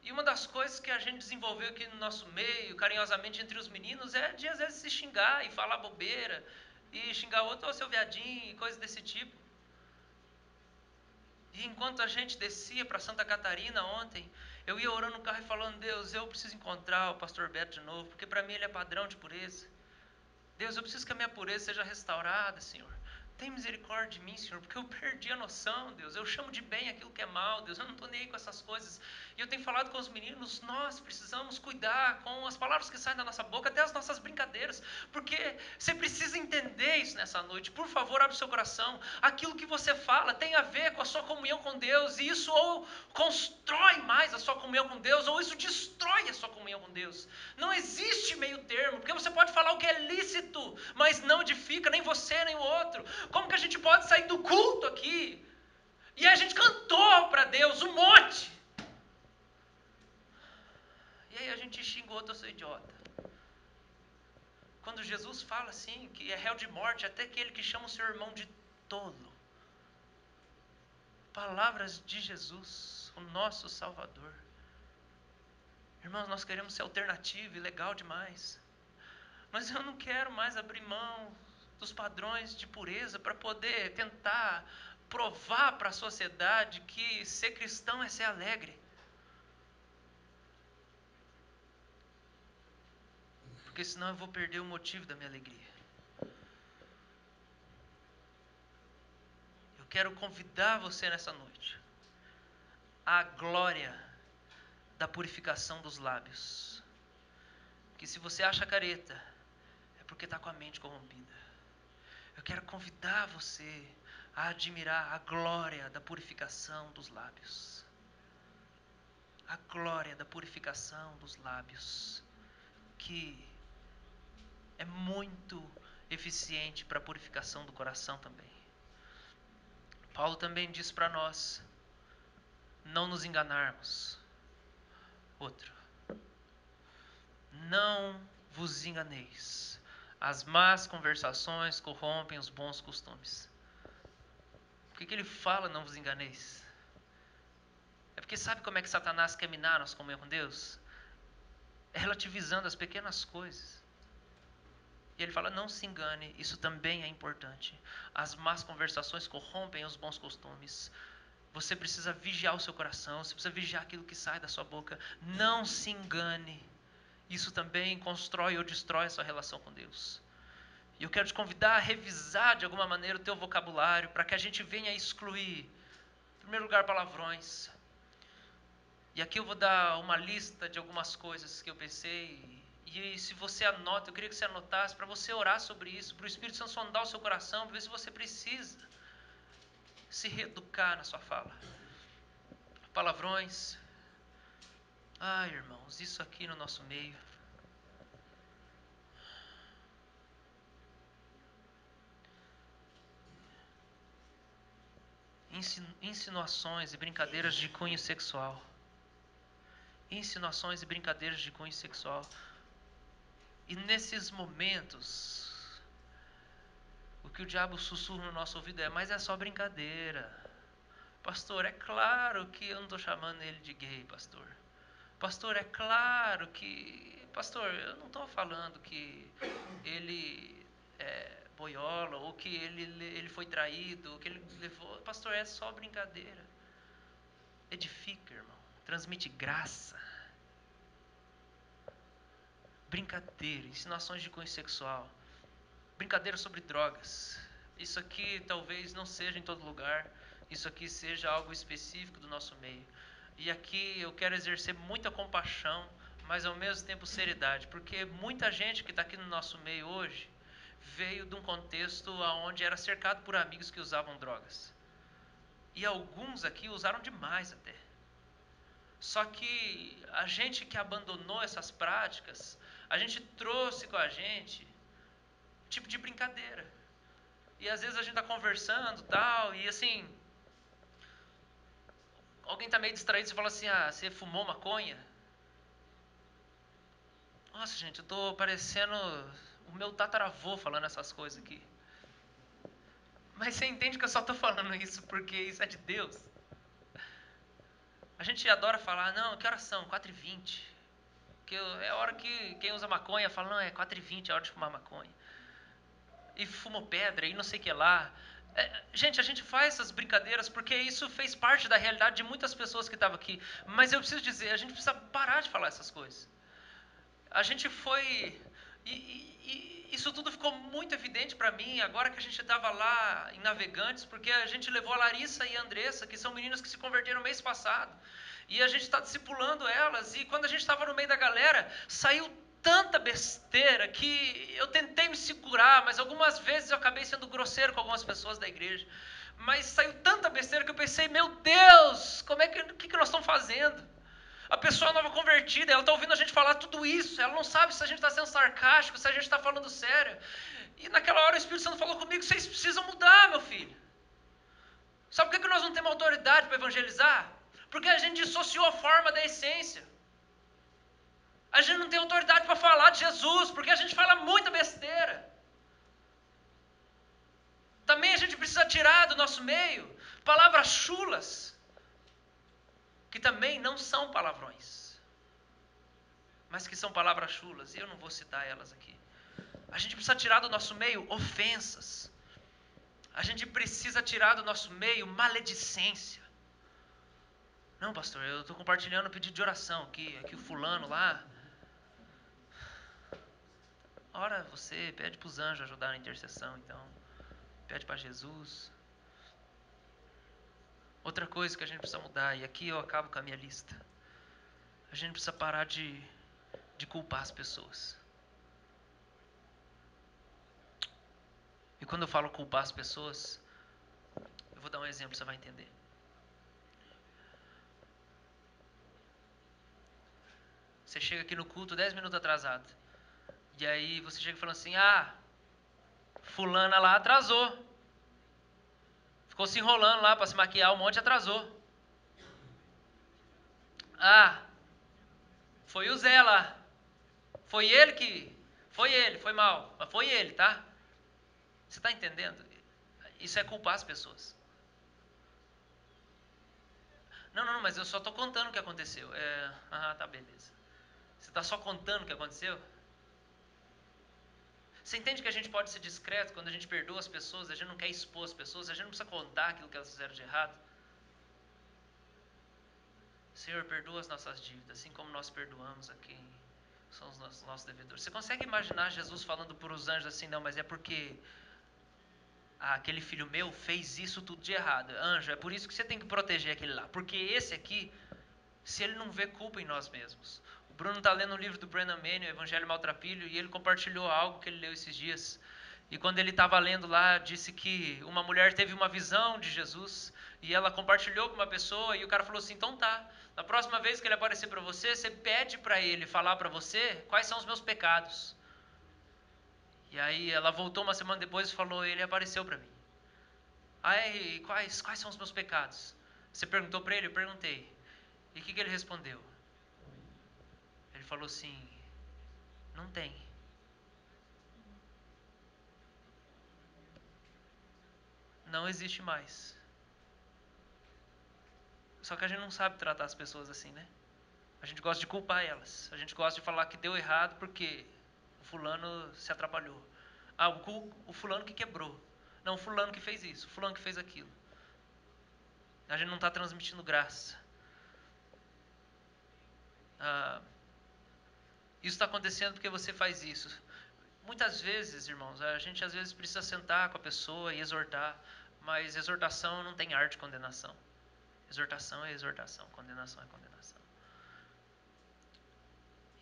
E uma das coisas que a gente desenvolveu aqui no nosso meio, carinhosamente entre os meninos, é de às vezes se xingar e falar bobeira, e xingar o outro, ô seu viadinho, e coisas desse tipo. E enquanto a gente descia para Santa Catarina ontem, eu ia orando no carro e falando, Deus, eu preciso encontrar o pastor Beto de novo, porque para mim ele é padrão de pureza. Deus, eu preciso que a minha pureza seja restaurada, Senhor. Tem misericórdia de mim, Senhor, porque eu perdi a noção, Deus. Eu chamo de bem aquilo que é mal, Deus. Eu não estou nem aí com essas coisas. E eu tenho falado com os meninos, nós precisamos cuidar com as palavras que saem da nossa boca, até as nossas brincadeiras. Porque você precisa entender isso nessa noite. Por favor, abre o seu coração. Aquilo que você fala tem a ver com a sua comunhão com Deus. E isso ou constrói mais a sua comunhão com Deus, ou isso destrói a sua comunhão com Deus. Não existe meio termo, porque você pode falar o que é lícito, mas não edifica nem você nem o outro. Como que a gente pode sair do culto aqui e a gente cantou para Deus um monte, e aí a gente xinga o outro, eu sou idiota? Quando Jesus fala assim, que é réu de morte até aquele que chama o seu irmão de tolo. Palavras de Jesus, o nosso Salvador. Irmãos, nós queremos ser alternativo e legal demais, mas eu não quero mais abrir mão dos padrões de pureza para poder tentar provar para a sociedade que ser cristão é ser alegre. Porque senão eu vou perder o motivo da minha alegria. Eu quero convidar você nessa noite à glória da purificação dos lábios. Que se você acha careta, é porque está com a mente corrompida. Eu quero convidar você a admirar a glória da purificação dos lábios. A glória da purificação dos lábios, que é muito eficiente para a purificação do coração também. Paulo também diz para nós não nos enganarmos. Outro. Não vos enganeis. As más conversações corrompem os bons costumes. Por que ele fala não vos enganeis? É porque sabe como é que Satanás quer minar a nossa comunhão com Deus? É relativizando as pequenas coisas. E ele fala, não se engane, isso também é importante. As más conversações corrompem os bons costumes. Você precisa vigiar o seu coração, você precisa vigiar aquilo que sai da sua boca. Não se engane. Isso também constrói ou destrói a sua relação com Deus. E eu quero te convidar a revisar de alguma maneira o teu vocabulário, para que a gente venha excluir, em primeiro lugar, palavrões. E aqui eu vou dar uma lista de algumas coisas que eu pensei. E se você anota, eu queria que você anotasse, para você orar sobre isso, para o Espírito Santo sondar o seu coração, para ver se você precisa se reeducar na sua fala. Palavrões, Ai, irmãos, isso aqui no nosso meio. Insinuações e brincadeiras de cunho sexual. Insinuações e brincadeiras de cunho sexual. E nesses momentos, o que o diabo sussurra no nosso ouvido é: mas é só brincadeira. Pastor, é claro que eu não estou chamando ele de gay, pastor. Pastor, é claro que... Pastor, eu não estou falando que ele é boiola, ou que ele foi traído, ou que ele levou... Pastor, é só brincadeira. Edifica, irmão. Transmite graça. Brincadeira, insinuações de cunho sexual. Brincadeira sobre drogas. Isso aqui talvez não seja em todo lugar. Isso aqui seja algo específico do nosso meio. E aqui eu quero exercer muita compaixão, mas ao mesmo tempo seriedade, porque muita gente que está aqui no nosso meio hoje veio de um contexto onde era cercado por amigos que usavam drogas. E alguns aqui usaram demais até. Só que a gente que abandonou essas práticas, a gente trouxe com a gente tipo de brincadeira. E às vezes a gente tá conversando tal, e assim, alguém tá meio distraído, você fala assim: ah, você fumou maconha? Nossa, gente, eu tô parecendo o meu tataravô falando essas coisas aqui. Mas você entende que eu só tô falando isso porque isso é de Deus? A gente adora falar: não, que horas são? 4h20. É a hora que quem usa maconha fala: não, é 4h20, é hora de fumar maconha. E fumou pedra, e não sei o que lá. Gente, a gente faz essas brincadeiras porque isso fez parte da realidade de muitas pessoas que estavam aqui. Mas eu preciso dizer, a gente precisa parar de falar essas coisas. A gente foi... E isso tudo ficou muito evidente para mim agora que a gente estava lá em Navegantes, porque a gente levou a Larissa e a Andressa, que são meninas que se converteram mês passado. E a gente está discipulando elas, e quando a gente estava no meio da galera, saiu tanta besteira que eu tentei me segurar, mas algumas vezes eu acabei sendo grosseiro com algumas pessoas da igreja. Mas saiu tanta besteira que eu pensei: meu Deus, o que nós estamos fazendo? A pessoa nova convertida, ela está ouvindo a gente falar tudo isso, ela não sabe se a gente está sendo sarcástico, se a gente está falando sério. E naquela hora o Espírito Santo falou comigo: vocês precisam mudar, meu filho. Sabe por que nós não temos autoridade para evangelizar? Porque a gente dissociou a forma da essência. A gente não tem autoridade para falar de Jesus, porque a gente fala muita besteira. Também a gente precisa tirar do nosso meio palavras chulas, que também não são palavrões, mas que são palavras chulas, e eu não vou citar elas aqui. A gente precisa tirar do nosso meio ofensas. A gente precisa tirar do nosso meio maledicência. Não, pastor, eu estou compartilhando um pedido de oração, que o fulano lá... Ora, você pede para os anjos ajudar na intercessão, então. Pede para Jesus. Outra coisa que a gente precisa mudar, e aqui eu acabo com a minha lista. A gente precisa parar de culpar as pessoas. E quando eu falo culpar as pessoas, eu vou dar um exemplo, você vai entender. Você chega aqui no culto 10 minutos atrasado. E aí você chega falando assim: ah, fulana lá atrasou. Ficou se enrolando lá para se maquiar um monte e atrasou. Ah, foi o Zé lá. Foi ele que... Foi ele, foi mal. Mas foi ele, tá? Você está entendendo? Isso é culpar as pessoas. Não, não, mas eu só estou contando o que aconteceu. Tá, beleza. Você está só contando o que aconteceu? Você entende que a gente pode ser discreto quando a gente perdoa as pessoas, a gente não quer expor as pessoas, a gente não precisa contar aquilo que elas fizeram de errado? Senhor, perdoa as nossas dívidas, assim como nós perdoamos a quem são os nossos devedores. Você consegue imaginar Jesus falando para os anjos assim: não, mas é porque aquele filho meu fez isso tudo de errado. Anjo, é por isso que você tem que proteger aquele lá. Porque esse aqui, se ele não vê culpa em nós mesmos. O Bruno está lendo um livro do Brennan Manning, o Evangelho Maltrapilho, e ele compartilhou algo que ele leu esses dias. E quando ele estava lendo lá, disse que uma mulher teve uma visão de Jesus e ela compartilhou com uma pessoa e o cara falou assim: então tá, na próxima vez que ele aparecer para você, você pede para ele falar para você quais são os meus pecados. E aí ela voltou uma semana depois e falou: ele apareceu para mim. Aí, quais são os meus pecados? Você perguntou para ele? Eu perguntei. E o que ele respondeu? Ele falou assim: não tem. Não existe mais. Só que a gente não sabe tratar as pessoas assim, né? A gente gosta de culpar elas. A gente gosta de falar que deu errado porque o fulano se atrapalhou. Ah, o fulano que quebrou. Não, o fulano que fez isso, o fulano que fez aquilo. A gente não está transmitindo graça. Ah, isso está acontecendo porque você faz isso. Muitas vezes, irmãos, a gente às vezes precisa sentar com a pessoa e exortar, mas exortação não tem arte de condenação. Exortação é exortação, condenação é condenação.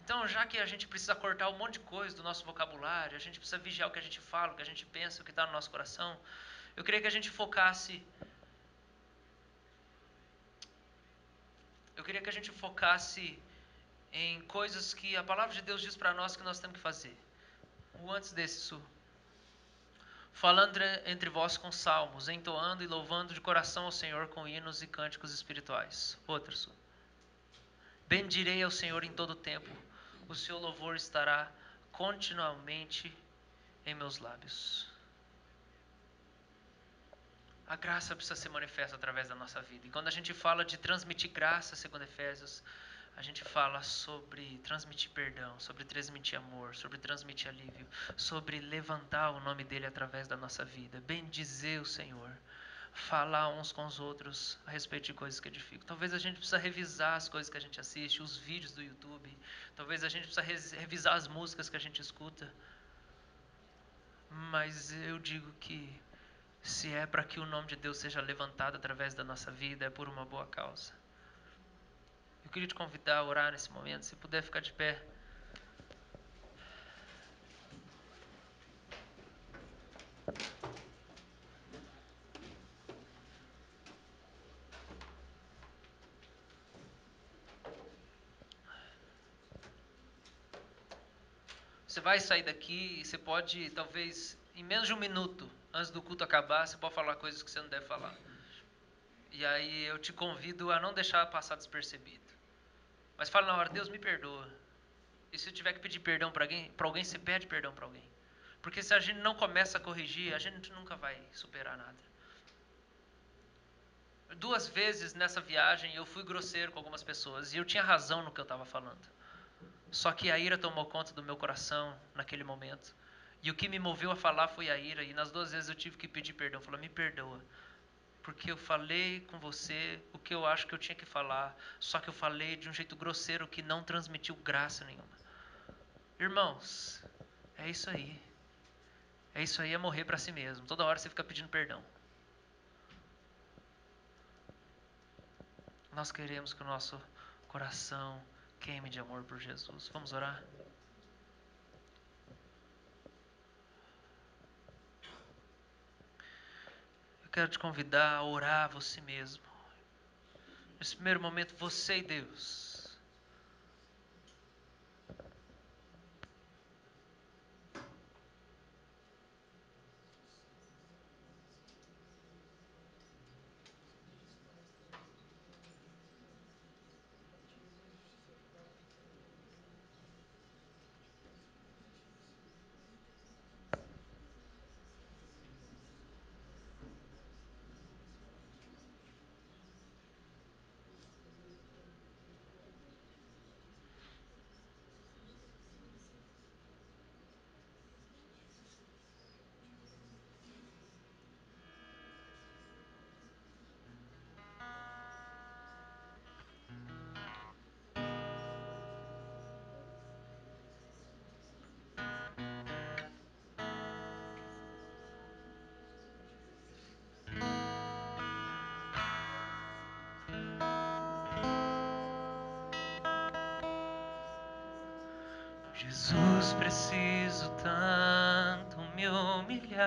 Então, já que a gente precisa cortar um monte de coisa do nosso vocabulário, a gente precisa vigiar o que a gente fala, o que a gente pensa, o que está no nosso coração, eu queria que a gente focasse. Eu queria que a gente focasse em coisas que a palavra de Deus diz para nós que nós temos que fazer. O antes desse, Su. Falando entre vós com salmos, entoando e louvando de coração ao Senhor com hinos e cânticos espirituais. Outra, Su. Bendirei ao Senhor em todo o tempo. O seu louvor estará continuamente em meus lábios. A graça precisa ser manifesta através da nossa vida. E quando a gente fala de transmitir graça, segundo Efésios, a gente fala sobre transmitir perdão, sobre transmitir amor, sobre transmitir alívio, sobre levantar o nome dele através da nossa vida, bendizer o Senhor, falar uns com os outros a respeito de coisas que edificam. Talvez a gente precisa revisar as coisas que a gente assiste, os vídeos do YouTube. Talvez a gente precisa revisar as músicas que a gente escuta. Mas eu digo que se é para que o nome de Deus seja levantado através da nossa vida, é por uma boa causa. Eu queria te convidar a orar nesse momento, se puder ficar de pé. Você vai sair daqui e você pode, talvez, em menos de um minuto, antes do culto acabar, você pode falar coisas que você não deve falar. E aí eu te convido a não deixar passar despercebido. Mas fala na hora: Deus, me perdoa. E se eu tiver que pedir perdão para alguém, você pede perdão para alguém. Porque se a gente não começa a corrigir, a gente nunca vai superar nada. 2 vezes nessa viagem eu fui grosseiro com algumas pessoas e eu tinha razão no que eu estava falando. Só que a ira tomou conta do meu coração naquele momento. E o que me moveu a falar foi a ira. E nas 2 vezes eu tive que pedir perdão. Falar: me perdoa. Porque eu falei com você o que eu acho que eu tinha que falar. Só que eu falei de um jeito grosseiro que não transmitiu graça nenhuma. Irmãos, é isso aí. É isso aí, é morrer para si mesmo. Toda hora você fica pedindo perdão. Nós queremos que o nosso coração queime de amor por Jesus. Vamos orar? Eu quero te convidar a orar você mesmo. Nesse primeiro momento, você e Deus. Jesus, preciso tanto me humilhar.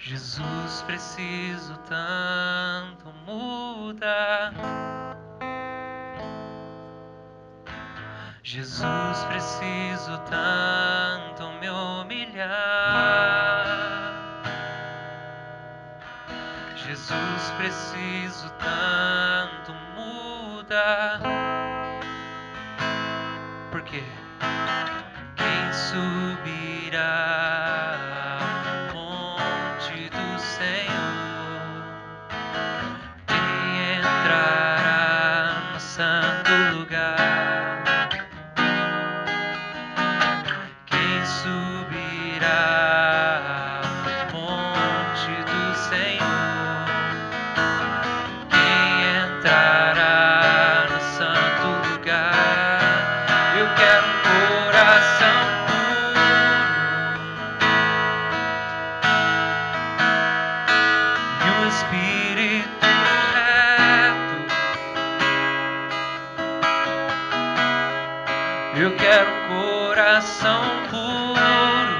Jesus, preciso tanto mudar. Jesus, preciso tanto me humilhar. Jesus, preciso tanto mudar. Por quê? Quem subirá ao monte do Senhor? Quem entrará no santo lugar? Quem subirá ao monte do Senhor? Quem entrará no santo lugar? Eu quero um coração puro e um espírito reto. Eu quero um coração puro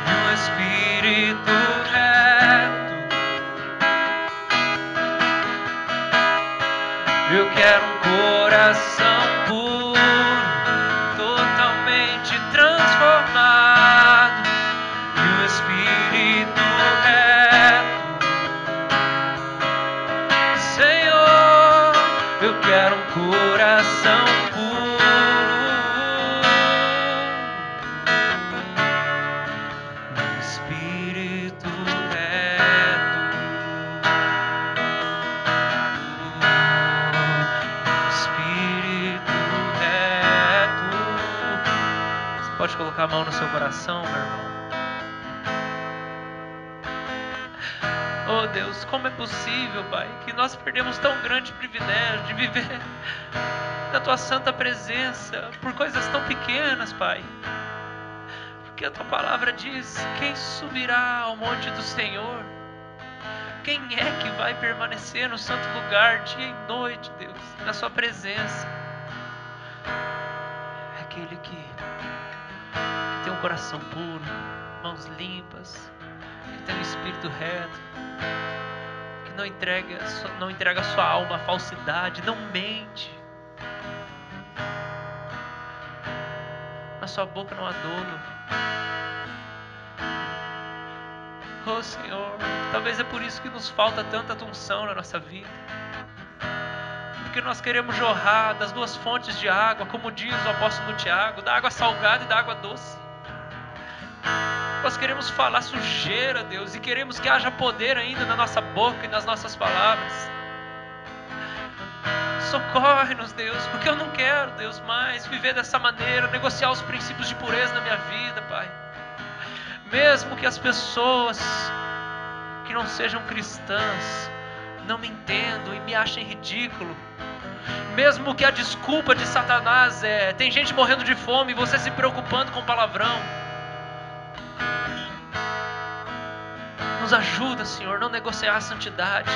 e um espírito reto. Eu quero um coração puro, totalmente transformado e um espírito reto. Senhor, eu quero um coração puro, um espírito reto, um espírito reto. Você pode colocar a mão no seu coração, meu irmão? Oh Deus, como é possível, Pai, que nós perdemos tão grande privilégio de viver na Tua santa presença por coisas tão pequenas, Pai. Porque a Tua palavra diz: quem subirá ao monte do Senhor? Quem é que vai permanecer no santo lugar dia e noite, Deus, na Sua presença? É aquele que tem um coração puro, mãos limpas, que tem um espírito reto, que não entrega a sua alma à falsidade, não mente. Na sua boca não há dolo. Oh Senhor, talvez é por isso que nos falta tanta unção na nossa vida. Porque nós queremos jorrar das duas fontes de água, como diz o apóstolo Tiago, da água salgada e da água doce. Nós queremos falar sujeira, Deus, e queremos que haja poder ainda na nossa boca e nas nossas palavras. Socorre-nos, Deus, porque eu não quero, Deus, mais viver dessa maneira, negociar os princípios de pureza na minha vida, Pai. Mesmo que as pessoas que não sejam cristãs não me entendam e me achem ridículo, mesmo que a desculpa de Satanás tem gente morrendo de fome e você se preocupando com palavrão, nos ajuda, Senhor, não negociar a santidade,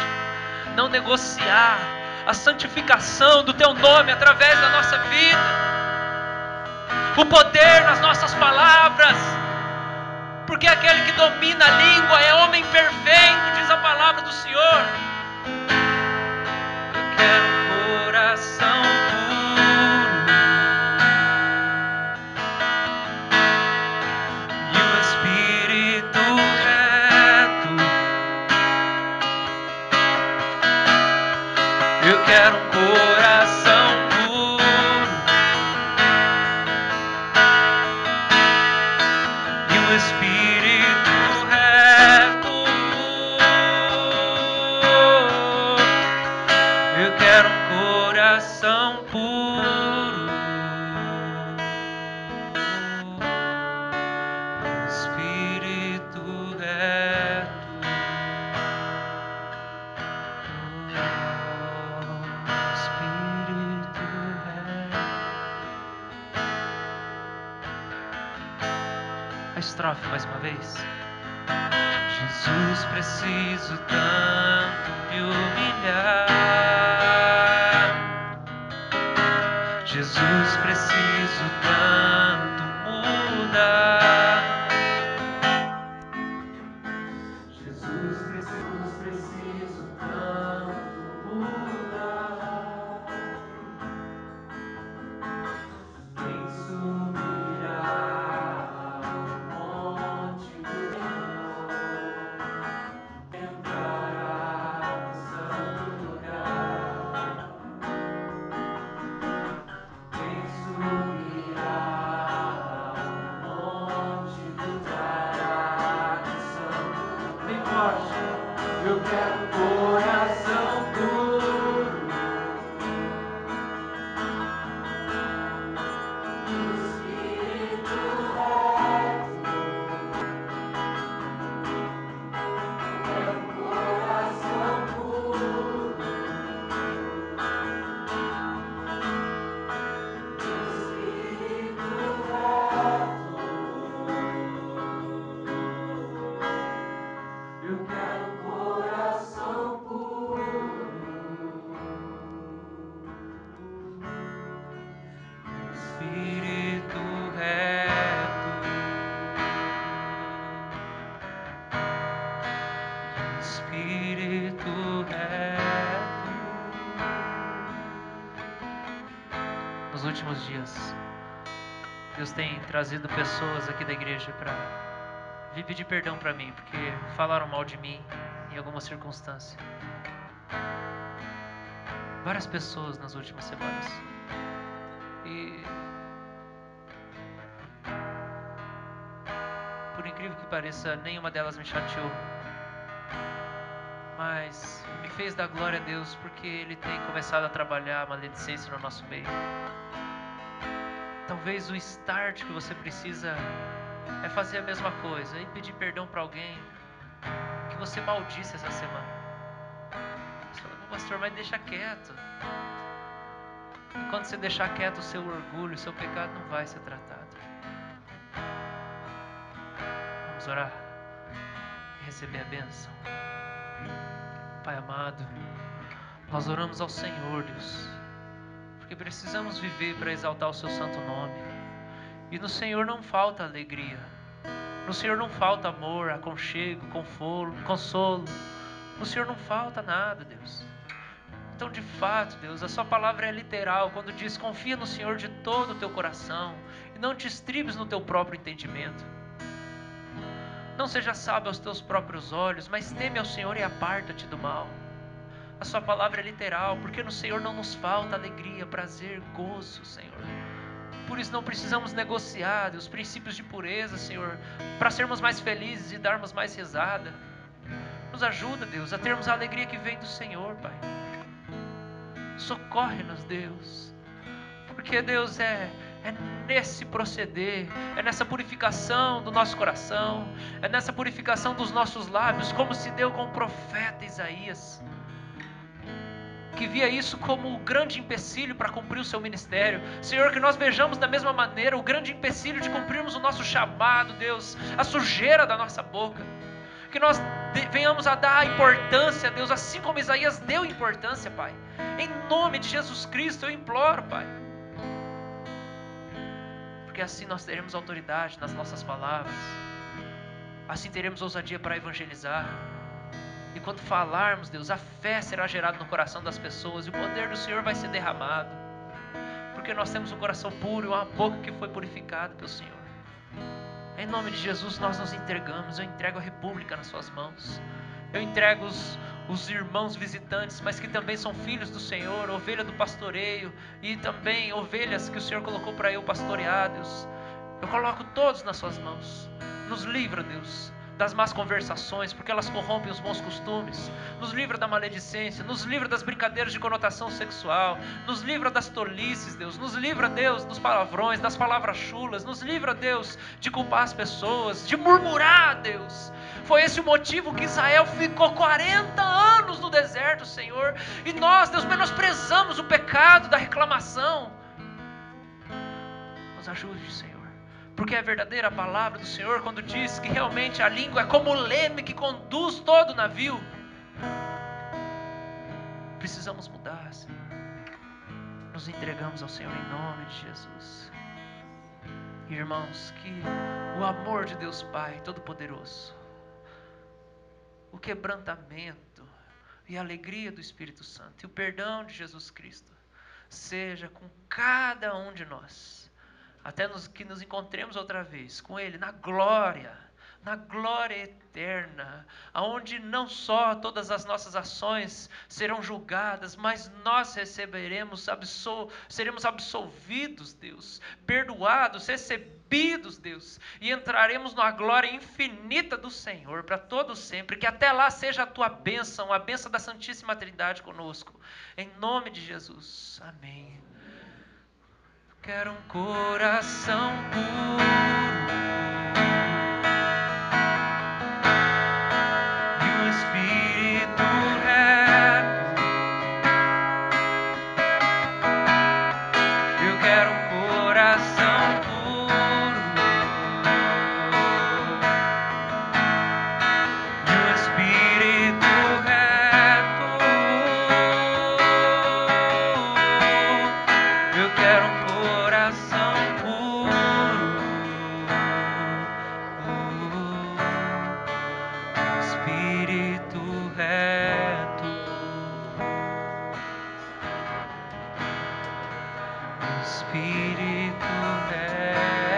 não negociar a santificação do Teu nome através da nossa vida, o poder nas nossas palavras, porque aquele que domina a língua é homem perfeito, diz a palavra do Senhor. Eu quero um coração puro e um espírito reto. Eu quero um coração puro e um espírito reto. Eu quero um coração puro, um espírito reto. Espírito reto. A estrofe mais uma vez. Jesus, preciso tanto me humilhar. Jesus, preciso tanto mudar. Jesus, preciso tanto mudar. Tem que subirá ao monte do Senhor, entrará no santo lugar. Tem que subirá ao monte do Tará, no santo lugar. Bem forte. Eu quero coração puro, espírito reto. Quero coração puro, espírito reto. Eu quero coração puro, espírito reto, espírito reto. Nos últimos dias, Deus tem trazido pessoas aqui da igreja para vir pedir perdão para mim, porque falaram mal de mim em alguma circunstância. Várias pessoas nas últimas semanas. E por incrível que pareça, nenhuma delas me chateou. Mas me fez dar glória a Deus porque Ele tem começado a trabalhar a maledicência no nosso meio. Talvez o start que você precisa é fazer a mesma coisa e pedir perdão para alguém que você maldisse essa semana. Você fala, pastor, mas deixa quieto. E quando você deixar quieto, o seu orgulho, o seu pecado não vai ser tratado. Vamos orar e receber a bênção. Pai amado, nós oramos ao Senhor, Deus, porque precisamos viver para exaltar o seu santo nome. E no Senhor não falta alegria. No Senhor não falta amor, aconchego, consolo. No Senhor não falta nada, Deus. Então, de fato, Deus, a sua palavra é literal quando diz: confia no Senhor de todo o teu coração e não te estribes no teu próprio entendimento. Não seja sábio aos teus próprios olhos, mas teme ao Senhor e aparta-te do mal. A sua palavra é literal, porque no Senhor não nos falta alegria, prazer, gozo, Senhor. Por isso não precisamos negociar os princípios de pureza, Senhor, para sermos mais felizes e darmos mais risada. Nos ajuda, Deus, a termos a alegria que vem do Senhor, Pai. Socorre-nos, Deus, porque Deus é nesse proceder, é nessa purificação do nosso coração, é nessa purificação dos nossos lábios, como se deu com o profeta Isaías, que via isso como o grande empecilho para cumprir o seu ministério. Senhor, que nós vejamos da mesma maneira o grande empecilho de cumprirmos o nosso chamado, Deus, a sujeira da nossa boca. Que nós venhamos a dar importância, Deus, assim como Isaías deu importância, Pai. Em nome de Jesus Cristo eu imploro, Pai. Porque assim nós teremos autoridade nas nossas palavras. Assim teremos ousadia para evangelizar. E quando falarmos, Deus, a fé será gerada no coração das pessoas e o poder do Senhor vai ser derramado. Porque nós temos um coração puro e uma boca que foi purificada pelo Senhor. Em nome de Jesus nós nos entregamos. Eu entrego a República nas suas mãos. Eu entrego os irmãos visitantes, mas que também são filhos do Senhor, ovelha do pastoreio e também ovelhas que o Senhor colocou para eu pastorear, Deus. Eu coloco todos nas suas mãos. Nos livra, Deus, das más conversações, porque elas corrompem os bons costumes. Nos livra da maledicência, nos livra das brincadeiras de conotação sexual, nos livra das tolices, Deus. Nos livra, Deus, dos palavrões, das palavras chulas. Nos livra, Deus, de culpar as pessoas, de murmurar, Deus. Foi esse o motivo que Israel ficou 40 anos no deserto, Senhor. E nós, Deus, menosprezamos o pecado da reclamação. Nos ajude, Senhor, Porque é verdadeira a palavra do Senhor quando diz que realmente a língua é como o leme que conduz todo o navio. Precisamos mudar, Senhor. Nos entregamos ao Senhor em nome de Jesus. Irmãos, que o amor de Deus Pai Todo-Poderoso, o quebrantamento e a alegria do Espírito Santo e o perdão de Jesus Cristo seja com cada um de nós, até que nos encontremos outra vez com Ele na glória eterna, aonde não só todas as nossas ações serão julgadas, mas nós seremos absolvidos, Deus, perdoados, recebidos, Deus, e entraremos na glória infinita do Senhor para todo sempre. Que até lá seja a tua bênção, a bênção da Santíssima Trindade conosco, em nome de Jesus, amém. Quero um coração puro e um espírito reto. Eu quero um coração puro e um espírito reto. Eu quero um coração puro, espírito reto, espírito reto.